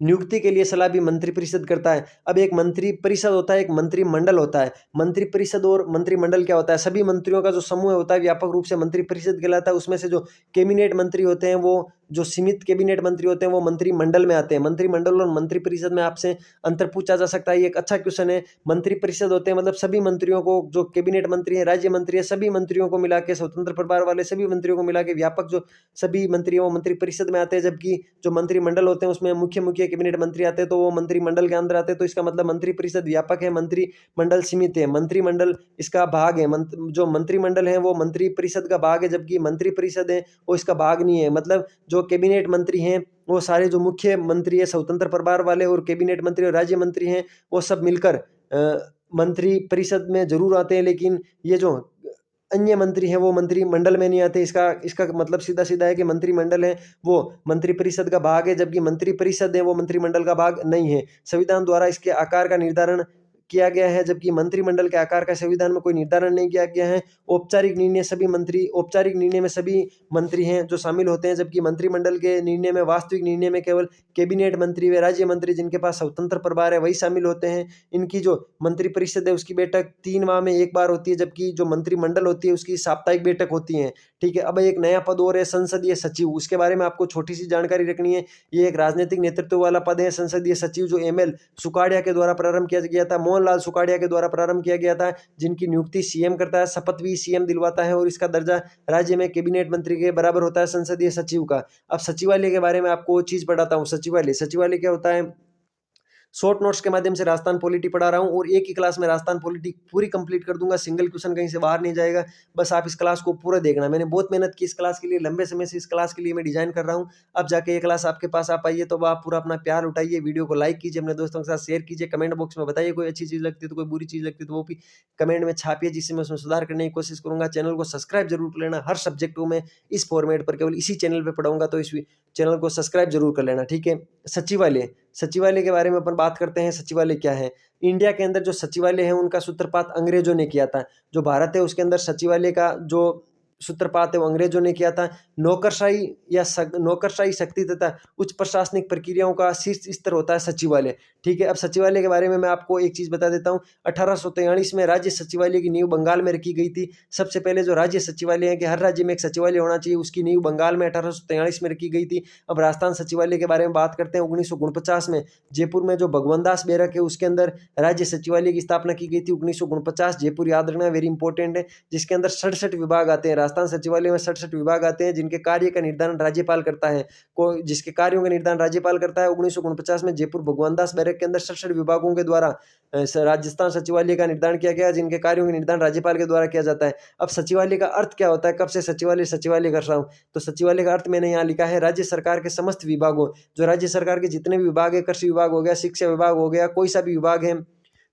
नियुक्ति के लिए सलाह भी मंत्रिपरिषद करता है। अब एक मंत्रिपरिषद होता है, एक मंत्रिमंडल होता है। मंत्रिपरिषद और मंत्रिमंडल क्या होता है, सभी मंत्रियों का जो समूह होता है व्यापक रूप से मंत्रिपरिषद कहलाता है। उसमें से जो कैबिनेट मंत्री होते हैं वो जो सीमित कैबिनेट मंत्री होते हैं वो मंत्रिमंडल में आते हैं। मंत्रिमंडल और मंत्रिपरिषद में आपसे अंतर पूछा जा सकता है, ये एक अच्छा क्वेश्चन है। मंत्रिपरिषद होते हैं मतलब सभी मंत्रियों को, जो कैबिनेट मंत्री है, राज्य मंत्री है, सभी मंत्रियों को मिला के, स्वतंत्र प्रभार वाले सभी मंत्रियों को मिला के व्यापक जो सभी मंत्री हैं वो मंत्रिपरिषद में आते हैं। जबकि जो मंत्रिमंडल होते हैं उसमें मुख्य मुख्य कैबिनेट मंत्री आते हैं, तो वो मंत्रिमंडल के अंदर आते हैं। तो इसका मतलब मंत्रिपरिषद व्यापक है, मंत्रिमंडल सीमित है। मंत्रिमंडल इसका भाग है, जो मंत्रिमंडल है वो मंत्रिपरिषद का भाग है, जबकि मंत्रिपरिषद है वो इसका भाग नहीं है। मतलब जो कैबिनेट मंत्री हैं वो सारे जो मुख्य मंत्री है स्वतंत्र प्रभार वाले, और कैबिनेट मंत्री और राज्य मंत्री हैं वो सब मिलकर मंत्रिपरिषद में जरूर आते हैं, लेकिन ये जो अन्य मंत्री हैं वो मंत्रिमंडल में नहीं आते। इसका मतलब सीधा सीधा है कि मंत्रिमंडल है वो मंत्रिपरिषद का भाग है, जबकि मंत्रिपरिषद है वो मंत्रिमंडल का भाग नहीं है। संविधान द्वारा इसके आकार का निर्धारण किया गया है, जबकि मंत्रिमंडल के आकार का संविधान में कोई निर्धारण नहीं किया गया है। औपचारिक निर्णय में सभी मंत्री हैं जो शामिल होते हैं, जबकि मंत्रिमंडल के निर्णय में, वास्तविक निर्णय में केवल कैबिनेट मंत्री व राज्य मंत्री जिनके पास स्वतंत्र प्रभार है वही शामिल होते हैं। इनकी जो मंत्रिपरिषद है उसकी बैठक 3 माह में एक बार होती है, जबकि जो मंत्रिमंडल होती है उसकी साप्ताहिक बैठक होती है। ठीक है, अब एक नया पद और है, संसदीय सचिव। उसके बारे में आपको छोटी सी जानकारी रखनी है। ये एक राजनीतिक नेतृत्व वाला पद है, संसदीय सचिव, जो एमएल सुकाड़िया के द्वारा प्रारंभ किया गया था, मोहनलाल सुकाड़िया के द्वारा प्रारंभ किया गया था, जिनकी नियुक्ति सीएम करता है, शपथ भी सीएम दिलवाता है, और इसका दर्जा राज्य में कैबिनेट मंत्री के बराबर होता है संसदीय सचिव का। अब सचिवालय के बारे में आपको चीज बताता हूँ। सचिवालय क्या होता है? शॉर्ट नोट्स के माध्यम से राजस्थान पॉलिटी पढ़ा रहा हूँ, और एक ही क्लास में राजस्थान पॉलिटी पूरी कंप्लीट कर दूंगा। सिंगल क्वेश्चन कहीं से बाहर नहीं जाएगा, बस आप इस क्लास को पूरा देखना। मैंने बहुत मेहनत की इस क्लास के लिए, लंबे समय से इस क्लास के लिए मैं डिजाइन कर रहा हूँ। अब जाके ये क्लास आपके पास आ पाइए, तो आप पूरा अपना प्यार उठाइए, वीडियो को लाइक कीजिए, अपने दोस्तों के साथ शेयर कीजिए, कमेंट बॉक्स में बताइए कोई अच्छी चीज़ लगती है तो, कोई बुरी चीज़ लगती है तो वो भी कमेंट में छापिए, जिससे मैं उसमें सुधार करने की कोशिश करूंगा। चैनल को सब्सक्राइब जरूर कर लेना। हर सब्जेक्ट को मैं इस फॉर्मेट पर केवल इसी चैनल पर पढ़ाऊंगा, तो इस चैनल को सब्सक्राइब जरूर कर लेना। ठीक है, सचिवालय के बारे में अपन बात करते हैं। सचिवालय क्या है? इंडिया के अंदर जो सचिवालय है उनका सूत्रपात अंग्रेजों ने किया था। जो भारत है उसके अंदर सचिवालय का जो सूत्रपात है वो अंग्रेजों ने किया था। नौकरशाही शक्ति तथा उच्च प्रशासनिक प्रक्रियाओं का शीर्ष स्तर होता है सचिवालय। ठीक है, अब सचिवालय के बारे में मैं आपको एक चीज बता देता हूँ। 1843 में राज्य सचिवालय की नींव बंगाल में रखी गई थी। सबसे पहले जो राज्य सचिवालय है कि हर राज्य में एक सचिवालय होना चाहिए, उसकी नींव बंगाल में 1843 में रखी गई थी। अब राजस्थान सचिवालय के बारे में बात करते हैं। 1949 में जयपुर में जो भगवान दास बैरक है उसके अंदर राज्य सचिवालय की स्थापना की गई थी। 1949 जयपुर याद रखना, वेरी इंपॉर्टेंट है, जिसके अंदर 67 विभाग आते हैं। राजस्थान सचिवालय में 67 विभाग आते हैं, जिनके कार्य का निर्धारण राज्यपाल करता है। जिसके कार्यों का निर्धारण राज्यपाल करता है। 1949 में जयपुर भगवान दास बैरक के अंदर 67 विभागों के द्वारा राजस्थान सचिवालय का निर्धारण किया गया, जिनके कार्यों का निर्धारण राज्यपाल के द्वारा किया जाता है। अब सचिवालय का अर्थ क्या होता है? कब से सचिवालय कर रहा हूँ, तो सचिवालय का अर्थ मैंने यहाँ लिखा है, राज्य सरकार के समस्त विभागों, जो राज्य सरकार के जितने भी विभाग है, कृषि विभाग हो गया, शिक्षा विभाग हो गया, कोई सा भी विभाग है,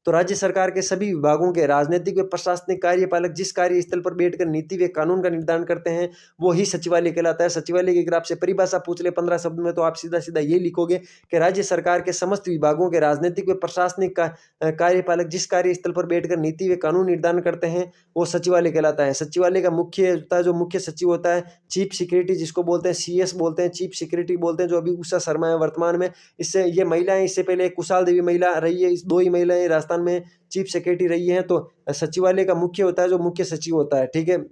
तो राज्य सरकार के सभी विभागों के राजनीतिक व प्रशासनिक कार्यपालक जिस कार्यस्थल पर बैठकर नीति व कानून का निर्धारण करते हैं वो ही सचिवालय कहलाता है। सचिवालय की अगर आपसे परिभाषा पूछ ले 15 शब्द में, तो आप सीधा सीधा ये लिखोगे कि राज्य सरकार के समस्त विभागों के राजनीतिक व प्रशासनिक कार्यपालक जिस कार्यस्थल पर बैठकर नीति व कानून निर्धारण करते हैं वो सचिवालय कहलाता है। सचिवालय का मुख्य होता है, जो मुख्य सचिव होता है, चीफ सेक्रेटरी जिसको बोलते हैं, CS बोलते हैं, चीफ सेक्रेटरी बोलते हैं, जो अभी उषा शर्मा है वर्तमान में। इससे ये महिलाएं, इससे पहले कुशाल देवी महिला रही है, इस 2 ही महिलाएं राजस्थान में चीफ सेक्रेटरी रही हैं। तो सचिवालय का मुख्य होता है जो मुख्य सचिव होता है। ठीक है,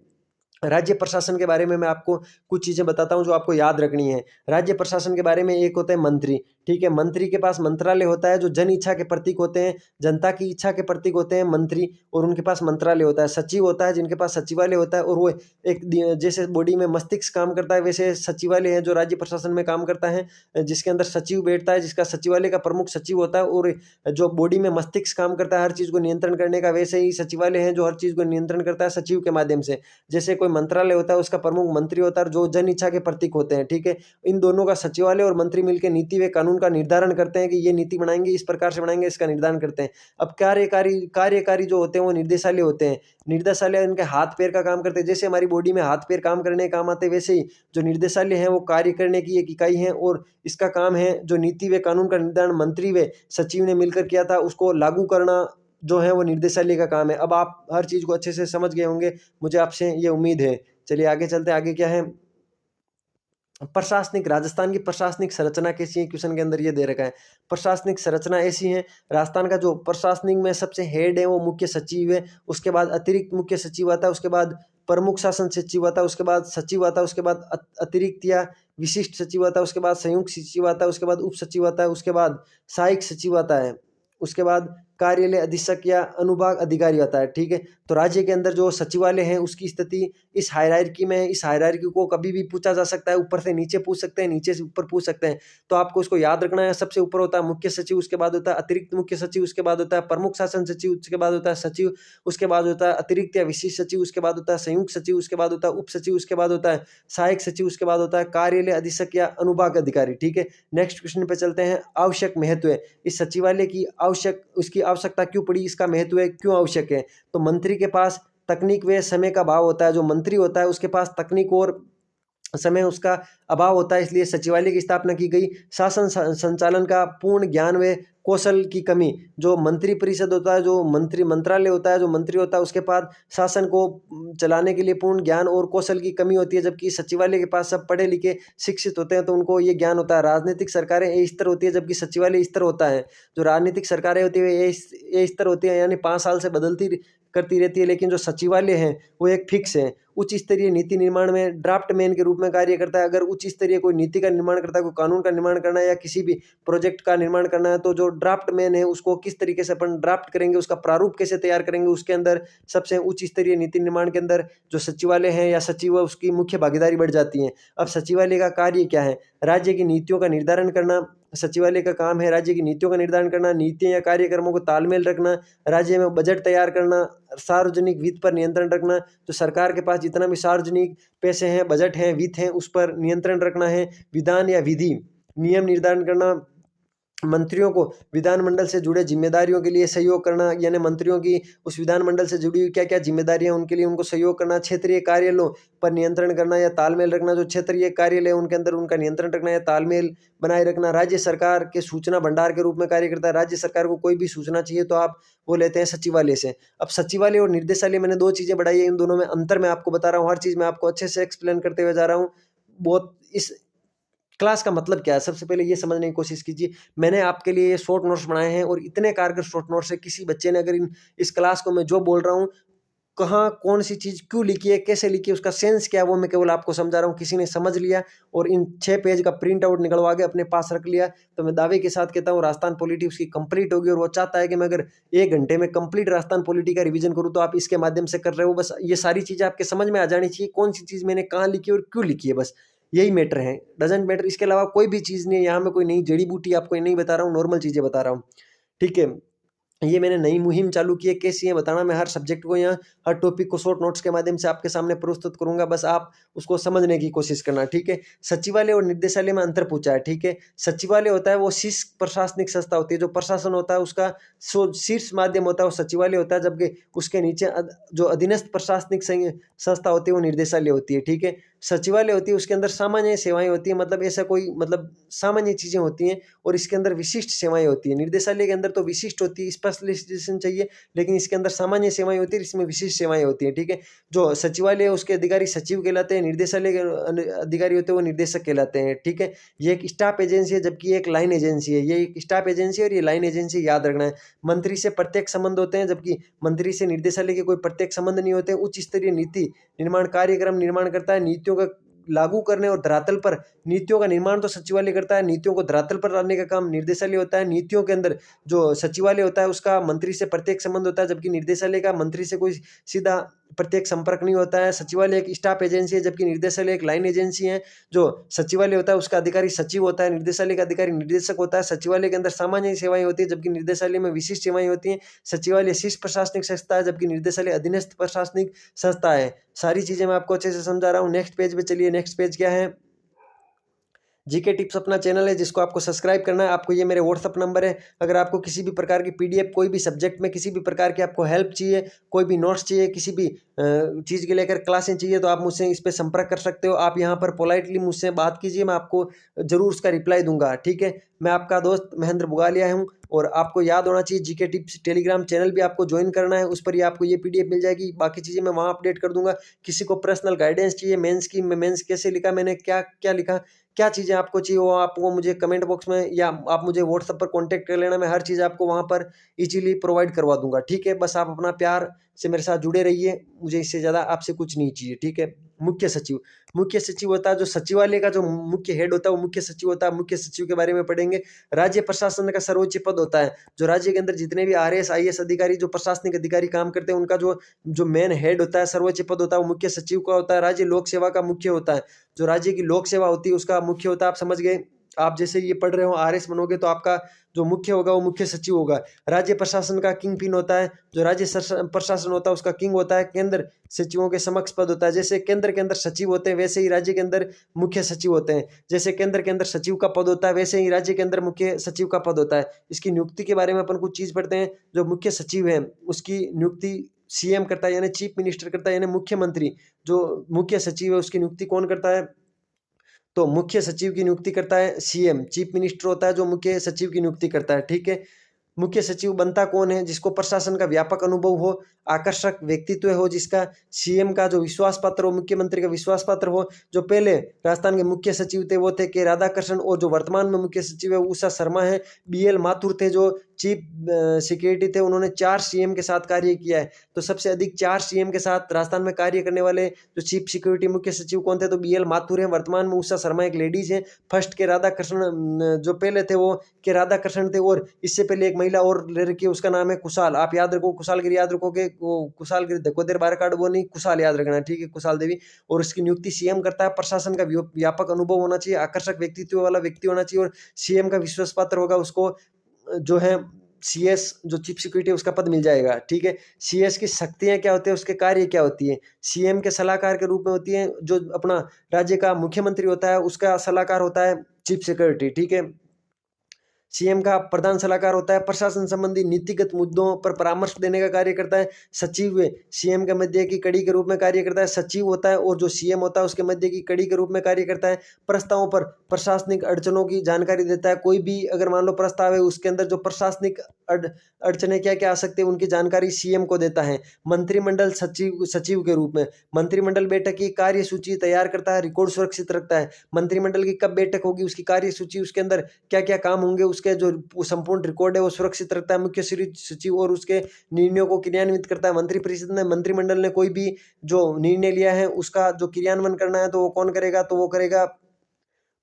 राज्य प्रशासन के बारे में मैं आपको कुछ चीजें बताता हूं जो आपको याद रखनी है। राज्य प्रशासन के बारे में एक होता है मंत्री। ठीक है, मंत्री के पास मंत्रालय होता है, जो जन इच्छा के प्रतीक होते हैं, जनता की इच्छा के प्रतीक होते हैं मंत्री, और उनके पास मंत्रालय होता है। सचिव होता है जिनके पास सचिवालय होता है, और वो एक जैसे बॉडी में मस्तिष्क काम करता है वैसे सचिवालय है जो राज्य प्रशासन में काम करता है, जिसके अंदर सचिव बैठता है, जिसका सचिवालय का प्रमुख सचिव होता है, और जो बॉडी में मस्तिष्क काम करता है हर चीज को नियंत्रण करने का, वैसे ही सचिवालय है जो हर चीज को नियंत्रण करता है सचिव के माध्यम से। जैसे कोई मंत्रालय होता है उसका प्रमुख मंत्री होता है जो जन इच्छा के प्रतीक होते हैं। ठीक है, इन दोनों का सचिवालय और मंत्री मिलकर नीति व कानून का निर्धारण करते हैं कि ये नीति बनाएंगे, इस प्रकार से बनाएंगे, इसका निर्धारण करते हैं। अब कार्यकारी जो होते हैं वो निर्देशालय होते हैं। निर्देशालय इनके हाथ पैर का काम करते हैं। जैसे हमारी बॉडी में हाथ पैर काम करने का काम आते हैं, वैसे ही जो निर्देशालय है वो कार्य करने की एक इकाई है, और इसका काम है जो नीति व कानून का निर्धारण मंत्री व सचिव ने मिलकर किया था उसको लागू करना, जो है वो निर्देशालय का काम है। अब आप हर चीज को अच्छे से समझ गए होंगे, मुझे आपसे ये उम्मीद है। चलिए आगे चलते हैं। आगे क्या है? प्रशासनिक, राजस्थान की प्रशासनिक संरचना कैसी है, क्वेश्चन के अंदर ये दे रखा है। प्रशासनिक संरचना ऐसी है, राजस्थान का जो प्रशासनिक में सबसे हेड है वो मुख्य सचिव है, उसके बाद अतिरिक्त मुख्य सचिव आता है, उसके बाद प्रमुख शासन सचिव आता है, उसके बाद सचिव आता है, उसके बाद अतिरिक्त या विशिष्ट सचिव आता है, उसके बाद संयुक्त सचिव आता है, उसके बाद उप सचिव आता है, उसके बाद सहायक सचिव आता है, उसके बाद कार्यालय अधीक्षक या अनुभाग अधिकारी आता है। ठीक है, तो राज्य के अंदर जो सचिवालय है उसकी स्थिति इस हायरार्की में है। इस हायरार्की को कभी भी पूछा जा सकता है, ऊपर से नीचे पूछ सकते हैं, नीचे से ऊपर पूछ सकते हैं। तो आपको इसको याद रखना है। सबसे ऊपर होता है मुख्य सचिव, उसके बाद होता है अतिरिक्त मुख्य सचिव, उसके बाद होता है प्रमुख शासन सचिव, उसके बाद होता है सचिव, उसके बाद होता है अतिरिक्त या विशिष्ट सचिव, उसके बाद होता है संयुक्त सचिव, उसके बाद होता है उप सचिव, उसके बाद होता है सहायक सचिव, उसके बाद होता है कार्यालय अधीक्षक या अनुभाग अधिकारी। ठीक है, नेक्स्ट क्वेश्चन पे चलते हैं। आवश्यक महत्व है, इस सचिवालय की उसकी आवश्यकता क्यों पड़ी, इसका महत्व है, क्यों आवश्यक है। तो मंत्री के पास तकनीक व समय का अभाव होता है। जो मंत्री होता है उसके पास तकनीक और समय उसका अभाव होता है, इसलिए सचिवालय की स्थापना की गई। शासन संचालन का पूर्ण ज्ञान व कौशल की कमी, जो मंत्री परिषद होता है, जो मंत्रालय होता है, जो मंत्री होता है, उसके पास शासन को चलाने के लिए पूर्ण ज्ञान और कौशल की कमी होती है, जबकि सचिवालय के पास सब पढ़े लिखे शिक्षित होते हैं तो उनको ये ज्ञान होता है। राजनीतिक सरकारें ए स्तर होती है जबकि सचिवालय स्तर होता है। जो राजनीतिक सरकारें होती है ए स्तर होती है, यानी 5 साल से बदलती करती रहती है, लेकिन जो सचिवालय है वो एक फिक्स है। उच्च स्तरीय नीति निर्माण में ड्राफ्ट मैन के रूप में कार्य करता है। अगर उच्च स्तरीय कोई नीति का निर्माण करता है, कोई कानून का निर्माण करना है या किसी भी प्रोजेक्ट का निर्माण करना है, तो जो ड्राफ्ट मैन है उसको किस तरीके से अपन ड्राफ्ट करेंगे, उसका प्रारूप कैसे तैयार करेंगे, उसके अंदर सबसे उच्च स्तरीय नीति निर्माण के अंदर जो सचिवालय है या सचिव है उसकी मुख्य भागीदारी बढ़ जाती है। अब सचिवालय का कार्य क्या है, राज्य की नीतियों का निर्धारण करना सचिवालय का काम है। राज्य की नीतियों का निर्धारण करना, नीतियों या कार्यक्रमों को तालमेल रखना, राज्य में बजट तैयार करना, सार्वजनिक वित्त पर नियंत्रण रखना। तो सरकार के पास जितना भी सार्वजनिक पैसे हैं, बजट है, वित्त है, उस पर नियंत्रण रखना है। विधान या विधि नियम निर्धारण करना, मंत्रियों को विधानमंडल से जुड़े जिम्मेदारियों के लिए सहयोग करना, यानी मंत्रियों की उस विधानमंडल से जुड़ी हुई क्या क्या जिम्मेदारियां उनके लिए उनको सहयोग करना। क्षेत्रीय कार्यालयों पर नियंत्रण करना या तालमेल रखना, जो क्षेत्रीय कार्यालय उनके अंदर उनका नियंत्रण रखना या तालमेल बनाए रखना। राज्य सरकार के सूचना भंडार के रूप में कार्य करता है। राज्य सरकार को कोई भी सूचना चाहिए तो आप वो लेते हैं सचिवालय से। अब सचिवालय और निर्देशालय मैंने 2 चीजें बढ़ाई है, इन दोनों में अंतर मैं आपको बता रहा हूँ। हर चीज मैं आपको अच्छे से एक्सप्लेन करते हुए जा रहा हूँ। बहुत इस क्लास का मतलब क्या है, सबसे पहले ये समझने की कोशिश कीजिए। मैंने आपके लिए ये शॉर्ट नोट्स बनाए हैं और इतने कारगर शॉर्ट नोट्स है, किसी बच्चे ने अगर इस क्लास को मैं जो बोल रहा हूँ, कहाँ कौन सी चीज़ क्यों लिखी है, कैसे लिखी है, उसका सेंस क्या है, वो मैं केवल आपको समझा रहा हूँ। किसी ने समझ लिया और इन 6 पेज का प्रिंट आउट निकलवा के अपने पास रख लिया, तो मैं दावे के साथ कहता हूँ राजस्थान पॉलिटी उसकी कंप्लीट होगी। और वो चाहता है कि मैं अगर 1 घंटे में कंप्लीट राजस्थान पॉलिटी का रिवीजन करूँ, तो आप इसके माध्यम से कर रहे हो। बस ये सारी चीज़ें आपके समझ में आ जानी चाहिए, कौन सी चीज़ मैंने कहाँ लिखी और क्यों लिखी है, बस यही मैटर है। डजेंट मैटर, इसके अलावा कोई भी चीज़ नहीं है। यहाँ मैं कोई नई जड़ी बूटी आपको नहीं बता रहा हूँ, नॉर्मल चीज़ें बता रहा हूँ। ठीक है, ये मैंने नई मुहिम चालू की है, कैसी है बताना। मैं हर सब्जेक्ट को यहाँ हर टॉपिक को शॉर्ट नोट्स के माध्यम से आपके सामने प्रस्तुत करूंगा, बस आप उसको समझने की कोशिश करना। ठीक है, सचिवालय और निर्देशालय में अंतर पूछा है। ठीक है, सचिवालय होता है वो शीर्ष प्रशासनिक संस्था होती है, जो प्रशासन होता है उसका शीर्ष माध्यम होता है वो सचिवालय होता है, जबकि उसके नीचे जो अधीनस्थ प्रशासनिक संस्था होती है वो निर्देशालय होती है। ठीक है, सचिवालय होती है उसके अंदर सामान्य सेवाएं होती है, मतलब ऐसा कोई मतलब सामान्य चीजें होती हैं, और इसके अंदर विशिष्ट सेवाएं होती है। निर्देशालय के अंदर तो विशिष्ट होती है, स्पेशलाइजेशन चाहिए, लेकिन इसके अंदर सामान्य सेवाएं होती है, इसमें विशिष्ट सेवाएं होती है। ठीक है, जो सचिवालय है उसके अधिकारी सचिव कहलाते हैं, निर्देशालय के अधिकारी होते हैं वो निर्देशक कहलाते हैं। ठीक है, ये एक स्टाफ एजेंसी है जबकि एक लाइन एजेंसी है। ये एक स्टाफ एजेंसी और ये लाइन एजेंसी, याद रखना है। मंत्री से प्रत्येक संबंध होते हैं, जबकि मंत्री से निर्देशालय के कोई प्रत्येक संबंध नहीं होते हैं। उच्च स्तरीय नीति निर्माण कार्यक्रम निर्माण करता है, नीतियों का लागू करने और धरातल पर नीतियों का निर्माण तो सचिवालय करता है, नीतियों को धरातल पर लाने का काम निर्देशालय होता है। नीतियों के अंदर जो सचिवालय होता है उसका मंत्री से प्रत्येक संबंध होता है, जबकि निर्देशालय का मंत्री से कोई सीधा प्रत्येक संपर्क नहीं होता है। सचिवालय एक स्टाफ एजेंसी है जबकि निर्देशालय एक लाइन एजेंसी है। जो सचिवालय होता है उसका अधिकारी सचिव होता है, निर्देशालय का अधिकारी निर्देशक होता है। सचिवालय के अंदर सामान्य सेवाएं होती है जबकि निर्देशालय में विशिष्ट सेवाएं होती हैं। सचिवालय शीर्ष प्रशासनिक संस्था है जबकि निर्देशालय अधीनस्थ प्रशासनिक संस्था है। सारी चीजें मैं आपको अच्छे से समझा रहा हूँ। नेक्स्ट पेज पे चलिए। नेक्स्ट पेज क्या है, जीके टिप्स अपना चैनल है जिसको आपको सब्सक्राइब करना है। आपको ये मेरे व्हाट्सअप नंबर है, अगर आपको किसी भी प्रकार की पीडीएफ, कोई भी सब्जेक्ट में किसी भी प्रकार की आपको हेल्प चाहिए, कोई भी नोट्स चाहिए, किसी भी चीज़ के लेकर क्लासें चाहिए, तो आप मुझसे इस पर संपर्क कर सकते हो। आप यहाँ पर पोलाइटली मुझसे बात कीजिए, मैं आपको जरूर उसका रिप्लाई दूंगा। ठीक है, मैं आपका दोस्त महेंद्र बुगालिया हूँ और आपको याद होना चाहिए जीके टिप्स टेलीग्राम चैनल भी आपको ज्वाइन करना है। उस पर ही आपको ये पीडीएफ मिल जाएगी। बाकी चीज़ें मैं वहाँ अपडेट कर दूंगा। किसी को पर्सनल गाइडेंस चाहिए मेंस की, मैं मेंस कैसे लिखा, मैंने क्या क्या लिखा, क्या चीज़ें आपको चाहिए, वो आपको मुझे कमेंट बॉक्स में या आप मुझे व्हाट्सएप पर कॉन्टैक्ट कर लेना। मैं हर चीज़ आपको वहाँ पर इजीली प्रोवाइड करवा दूंगा। ठीक है, बस आप अपना प्यार से मेरे साथ जुड़े रहिए, मुझे इससे ज़्यादा आपसे कुछ नहीं चाहिए। ठीक है। मुख्य सचिव, मुख्य सचिव होता है जो सचिवालय का जो मुख्य हेड होता है वो मुख्य सचिव होता है। मुख्य सचिव के बारे में पढ़ेंगे। राज्य प्रशासन का सर्वोच्च पद होता है। जो राज्य के अंदर जितने भी आरएएस आईएएस अधिकारी, जो प्रशासनिक अधिकारी काम करते हैं, उनका जो जो मेन हेड होता है, सर्वोच्च पद होता है, वो मुख्य सचिव का होता है। राज्य लोक सेवा का मुख्य होता है। जो राज्य की लोक सेवा होती है उसका मुख्य होता है। आप समझ गए। आप जैसे ये पढ़ रहे हो आरएएस बनोगे तो आपका जो मुख्य होगा वो मुख्य सचिव होगा। राज्य प्रशासन का किंग पिन होता है। जो राज्य प्रशासन होता है उसका किंग होता है। केंद्र सचिवों के समक्ष पद होता है। जैसे केंद्र के अंदर सचिव होते हैं वैसे ही राज्य के अंदर मुख्य सचिव होते हैं। जैसे केंद्र के अंदर सचिव का पद होता है वैसे ही राज्य के अंदर मुख्य सचिव का पद होता है। इसकी नियुक्ति के बारे में अपन कुछ चीज पढ़ते हैं। जो मुख्य सचिव है उसकी नियुक्ति सीएम करता है, यानी चीफ मिनिस्टर करता है, यानी मुख्यमंत्री। जो मुख्य सचिव है उसकी नियुक्ति कौन करता है? तो मुख्य सचिव की नियुक्ति करता है सीएम। चीफ मिनिस्टर होता है जो मुख्य सचिव की नियुक्ति करता है। ठीक है। मुख्य सचिव बनता कौन है? जिसको प्रशासन का व्यापक अनुभव हो, आकर्षक व्यक्तित्व हो, जिसका सीएम का जो विश्वास पात्र हो, मुख्यमंत्री का विश्वास पात्र हो। जो पहले राजस्थान के मुख्य सचिव थे वो थे के राधाकृष्णन, और जो वर्तमान में मुख्य सचिव है उषा शर्मा है। बीएल माथुर थे जो चीफ सिक्योरिटी थे, उन्होंने 4 सीएम के साथ कार्य किया है। तो सबसे अधिक 4 सीएम के साथ राजस्थान में कार्य करने वाले जो चीफ सिक्योरिटी मुख्य सचिव कौन थे? तो बीएल माथुर है। वर्तमान में उषा शर्मा एक लेडीज है। फर्स्ट के राधाकृष्णन जो पहले थे वो के राधाकृष्णन थे, और इससे पहले एक महिला और ले रखी है, उसका नाम है कुशाल। आप याद रखो, कुशालगिरी याद रखोगे, वो कुशालगिरी धकोदेर बार कार्ड वो नहीं, कुशाल याद रखना। ठीक है, कुशाल देवी। और उसकी नियुक्ति सीएम करता है। प्रशासन का व्यापक अनुभव होना चाहिए, आकर्षक व्यक्तित्व वाला व्यक्ति होना चाहिए, और सीएम का विश्वास पात्र होगा। उसको जो है सीएस जो चीफ सिक्योरिटी है उसका पद मिल जाएगा। ठीक है। सीएस की शक्तियां क्या होती है, उसके कार्य क्या होती है? सीएम के सलाहकार के रूप में होती है। जो अपना राज्य का मुख्यमंत्री होता है उसका सलाहकार होता है चीफ सिक्योरिटी। ठीक है। सीएम का प्रधान सलाहकार होता है। प्रशासन संबंधी नीतिगत मुद्दों पर परामर्श देने का कार्य करता है। सचिव सीएम के मध्य की कड़ी के रूप में कार्य करता है। सचिव होता है और जो सीएम होता है उसके मध्य की कड़ी के रूप में कार्य करता है। प्रस्तावों पर प्रशासनिक अड़चनों की जानकारी देता है। कोई भी अगर मान लो प्रस्ताव है उसके अंदर जो प्रशासनिक अड़चने क्या क्या आ सकती है उनकी जानकारी सीएम को देता है। मंत्रिमंडल सचिव के रूप में मंत्रिमंडल बैठक की कार्यसूची तैयार करता है, रिकॉर्ड सुरक्षित रखता है। मंत्रिमंडल की कब बैठक होगी उसकी कार्यसूची, उसके अंदर क्या क्या काम होंगे, उसके जो संपूर्ण रिकॉर्ड है वो सुरक्षित रखता है मुख्य सचिव, और उसके निर्णयों को क्रियान्वित करता है। मंत्रिपरिषद ने मंत्रिमंडल ने कोई भी जो निर्णय लिया है उसका जो क्रियान्वयन करना है तो वो कौन करेगा? तो वो करेगा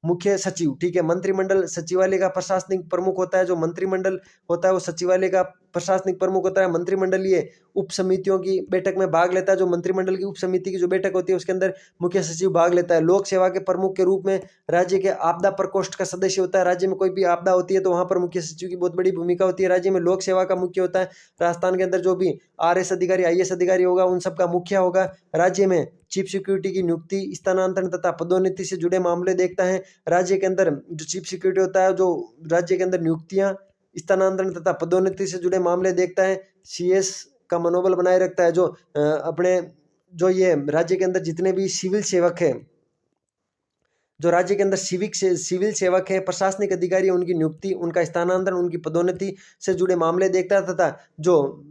मुख्य सचिव। ठीक है। मंत्रिमंडल सचिवालय का प्रशासनिक प्रमुख होता है। जो मंत्रिमंडल होता है वो सचिवालय का प्रशासनिक प्रमुख होता है। मंत्रिमंडलीय उप समितियों की बैठक में भाग लेता है। जो मंत्रिमंडल की उप समिति की जो बैठक होती है उसके अंदर मुख्य सचिव भाग लेता है। लोक सेवा के प्रमुख के रूप में राज्य के आपदा प्रकोष्ठ का सदस्य होता है। राज्य में कोई भी आपदा होती है तो वहां पर मुख्य सचिव की बहुत बड़ी भूमिका होती है। राज्य में लोक सेवा का मुख्य होता है। राजस्थान के अंदर जो भी आरएएस अधिकारी आईएएस अधिकारी होगा उन सबका मुखिया होगा। राज्य में चीफ सिक्योरिटी की नियुक्ति, स्थानांतरण तथा पदोन्नति से जुड़े मामले देखता है। राज्य के अंदर जो चीफ सिक्योरिटी होता है जो राज्य के अंदर नियुक्तियां, स्थानांतरण तथा पदोन्नति से जुड़े मामले देखता है। सीएस का मनोबल बनाए रखता है। जो अपने जो ये राज्य के अंदर जितने भी सिविल सेवक हैं, जो राज्य के अंदर सिविल सेवक है, प्रशासनिक अधिकारी है, उनकी नियुक्ति, उनका स्थानांतरण, उनकी पदोन्नति से जुड़े मामले देखता है तथा जो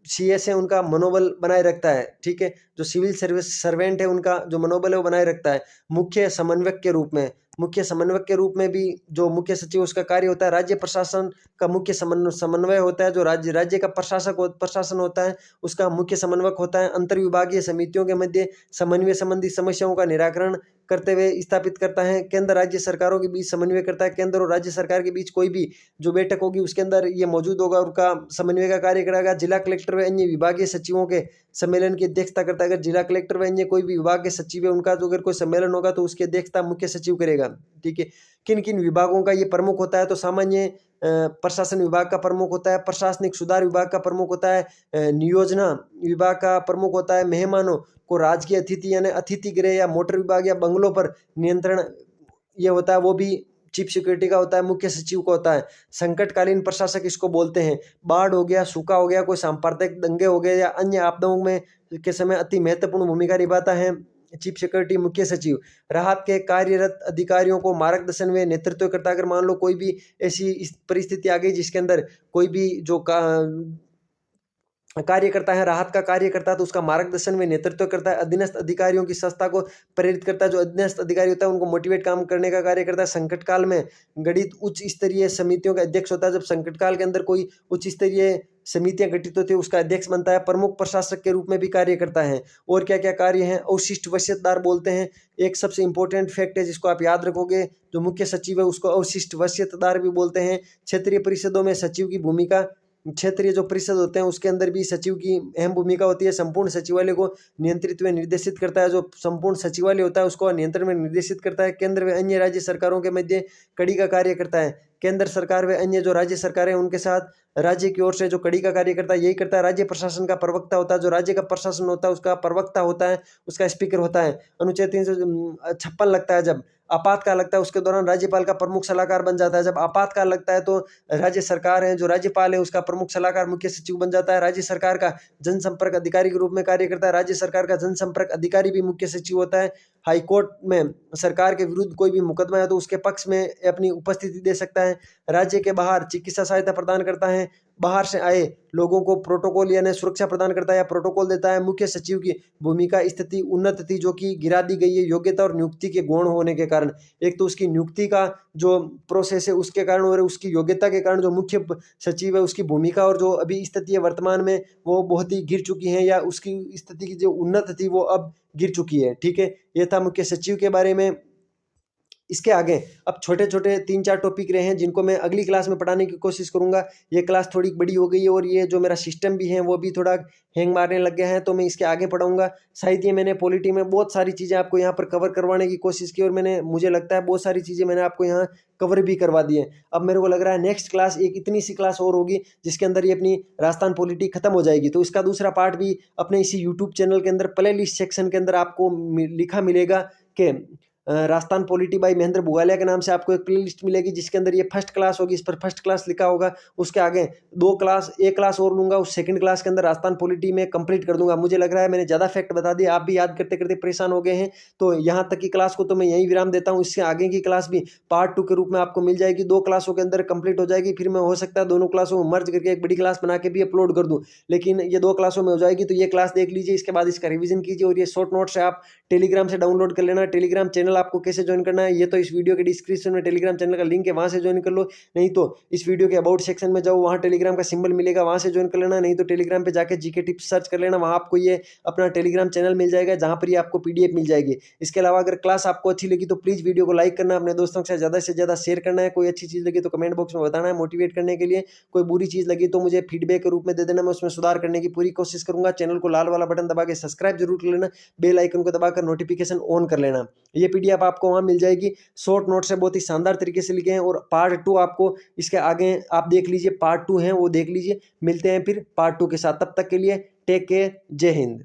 सीएस है उनका मनोबल बनाए रखता है। ठीक है। जो सिविल सर्विस सर्वेंट है उनका जो मनोबल है वो बनाए रखता है। मुख्य समन्वयक के रूप में भी जो मुख्य सचिव उसका कार्य होता है। राज्य प्रशासन का मुख्य समन्वय होता है। जो राज्य का प्रशासन होता है उसका मुख्य समन्वयक होता है। अंतर विभागीय समितियों के मध्य समन्वय संबंधी समस्याओं का निराकरण करते हुए स्थापित करता है। केंद्र राज्य सरकारों के बीच समन्वय करता है। केंद्र और राज्य सरकार के बीच कोई भी जो बैठक होगी उसके अंदर ये मौजूद होगा, उनका समन्वय का कार्य करेगा। जिला कलेक्टर व अन्य विभागीय सचिवों के सम्मेलन की अध्यक्षता करता है। अगर जिला कलेक्टर व अन्य कोई भी विभाग के सचिव है उनका जो अगर कोई सम्मेलन होगा तो उसकी अध्यक्षता मुख्य सचिव करेगा। ठीक है। किन किन विभागों का ये प्रमुख होता है? तो सामान्य प्रशासन विभाग का प्रमुख होता है। प्रशासनिक सुधार विभाग का प्रमुख होता है। नियोजना विभाग का प्रमुख होता है। मेहमानों को राजकीय अतिथि यानी अतिथि गृह या मोटर विभाग या बंगलों पर नियंत्रण ये होता है, वो भी चीफ सिक्योरिटी का होता है, मुख्य सचिव का होता है। संकटकालीन प्रशासक इसको बोलते हैं। बाढ़ हो गया, सूखा हो गया, कोई सांप्रदायिक दंगे हो गए या अन्य आपदाओं में के समय अति महत्वपूर्ण भूमिका निभाता है चीफ सिक्योरिटी मुख्य सचिव राहत के कार्यरत अधिकारियों को मार्गदर्शन व नेतृत्व करता है। अगर मान लो कोई भी ऐसी परिस्थिति आ गई जिसके अंदर कोई भी जो कार्य करता है, राहत का कार्य करता है, तो उसका मार्गदर्शन में नेतृत्व करता है। अधीनस्थ अधिकारियों की संस्था को प्रेरित करता है। जो अधीनस्थ अधिकारी होता है उनको मोटिवेट काम करने का कार्य करता है। संकट काल में गठित उच्च स्तरीय समितियों का अध्यक्ष होता है। जब संकट काल के अंदर कोई उच्च स्तरीय समितियां गठित होती है उसका अध्यक्ष बनता है। प्रमुख प्रशासक के रूप में भी कार्य करता है। और क्या क्या कार्य हैं, अवशिष्ट वसीयतदार बोलते हैं। एक सबसे इंपॉर्टेंट फैक्ट है जिसको आप याद रखोगे, जो मुख्य सचिव है उसको अवशिष्ट वसीयतदार भी बोलते हैं। क्षेत्रीय परिषदों में सचिव की भूमिका, क्षेत्रीय जो परिषद होते हैं उसके अंदर भी सचिव की अहम भूमिका होती है। संपूर्ण सचिवालय को नियंत्रित व निर्देशित करता है। जो संपूर्ण सचिवालय होता है उसको नियंत्रण में निर्देशित करता है। केंद्र व अन्य राज्य सरकारों के मध्य कड़ी का कार्य करता है। केंद्र सरकार व अन्य जो राज्य सरकार है उनके साथ राज्य की ओर से जो कड़ी का कार्य करता है यही करता है। राज्य प्रशासन का प्रवक्ता होता है। जो राज्य का प्रशासन होता है उसका प्रवक्ता होता है, उसका स्पीकर होता है। अनुच्छेद 356 लगता है जब आपातकाल लगता है उसके दौरान राज्यपाल का प्रमुख सलाहकार बन जाता है। जब आपातकाल लगता है तो राज्य सरकार है, जो राज्यपाल है उसका प्रमुख सलाहकार मुख्य सचिव बन जाता है। राज्य सरकार का जनसंपर्क अधिकारी के रूप में कार्य करता है। राज्य सरकार का जनसंपर्क अधिकारी भी मुख्य सचिव होता है। हाईकोर्ट में सरकार के विरुद्ध कोई भी मुकदमा है तो उसके पक्ष में अपनी उपस्थिति दे सकता है। राज्य के बाहर चिकित्सा सहायता प्रदान करता है। बाहर से आए लोगों को प्रोटोकॉल यानी सुरक्षा प्रदान करता है या प्रोटोकॉल देता है। मुख्य सचिव की भूमिका स्थिति उन्नत थी जो कि गिरा दी गई है योग्यता और नियुक्ति के गुण होने के कारण। एक तो उसकी नियुक्ति का जो प्रोसेस है उसके कारण और उसकी योग्यता के कारण जो मुख्य सचिव है उसकी भूमिका और जो अभी स्थिति है वर्तमान में वो बहुत ही गिर चुकी है, या उसकी स्थिति की जो उन्नत थी वो अब गिर चुकी है। ठीक है, ये था मुख्य सचिव के बारे में। इसके आगे अब छोटे छोटे 3-4 टॉपिक रहे हैं जिनको मैं अगली क्लास में पढ़ाने की कोशिश करूंगा। ये क्लास थोड़ी बड़ी हो गई है और ये जो मेरा सिस्टम भी है वो भी थोड़ा हैंग मारने लग गया है, तो मैं इसके आगे पढ़ाऊंगा। शायद ये मैंने पॉलिटी में बहुत सारी चीज़ें आपको यहाँ पर कवर करवाने की कोशिश की और मुझे लगता है बहुत सारी चीज़ें मैंने आपको यहाँ कवर भी करवा दी है। अब मेरे को लग रहा है नेक्स्ट क्लास एक इतनी सी क्लास और होगी जिसके अंदर ये अपनी राजस्थान पॉलिटी खत्म हो जाएगी। तो इसका दूसरा पार्ट भी अपने इसी यूट्यूब चैनल के अंदर प्ले लिस्ट सेक्शन के अंदर आपको लिखा मिलेगा कि राजस्थान पॉलिटी बाई महेंद्र बुगालिया के नाम से आपको एक प्लेलिस्ट मिलेगी जिसके अंदर ये फर्स्ट क्लास होगी, इस पर फर्स्ट क्लास लिखा होगा। उसके आगे एक क्लास और लूंगा, उस सेकंड क्लास के अंदर राजस्थान पॉलिटी में कंप्लीट कर दूंगा। मुझे लग रहा है मैंने ज़्यादा फैक्ट बता दिए, आप भी याद करते करते परेशान हो गए हैं, तो यहाँ तक की क्लास को तो मैं यहीं विराम देता हूँ। इससे आगे की क्लास भी पार्ट 2 के रूप में आपको मिल जाएगी, 2 क्लासों के अंदर कंप्लीट हो जाएगी। फिर मैं हो सकता है दोनों क्लासों में मर्ज करके एक बड़ी क्लास बना के भी अपलोड कर दूँ, लेकिन ये 2 क्लासों में हो जाएगी। तो ये क्लास देख लीजिए, इसके बाद इसका रिविजन कीजिए और ये शॉर्ट नोट्स आप टेलीग्राम से डाउनलोड कर लेना। टेलीग्राम चैनल आपको कैसे ज्वाइन करना है ये तो इस वीडियो के डिस्क्रिप्शन में टेलीग्राम चैनल का लिंक है, वहां से ज्वाइन कर लो। नहीं तो इस वीडियो के अबाउट सेक्शन में जाओ, वहां टेलीग्राम का सिंबल मिलेगा, वहां से ज्वाइन कर लेना। नहीं तो टेलीग्राम पे जाके जीके टिप्स सर्च कर लेना, वहां आपको ये अपना टेलीग्राम चैनल मिल जाएगा जहां पर ये आपको पीडीएफ मिल जाएगी। इसके अलावा अगर क्लास आपको अच्छी लगी तो प्लीज वीडियो को लाइक करना, अपने दोस्तों के साथ से ज्यादा शेयर करना है। कोई अच्छी चीज लगी तो कमेंट बॉक्स में बताना है मोटिवेट करने के लिए। कोई बुरी चीज लगी तो मुझे फीडबैक के रूप में दे देना, मैं उसमें सुधार करने की पूरी कोशिश करूंगा। चैनल को लाल वाला बटन दबा के सब्सक्राइब जरूर कर लेना, बेल आइकन को दबाकर नोटिफिकेशन ऑन कर लेना। ये पीडीएफ आपको वहां मिल जाएगी, शॉर्ट नोट से बहुत ही शानदार तरीके से लिखे हैं। और पार्ट 2 आपको इसके आगे आप देख लीजिए, पार्ट 2 है वो देख लीजिए। मिलते हैं फिर पार्ट 2 के साथ, तब तक के लिए टेक केयर, जय हिंद।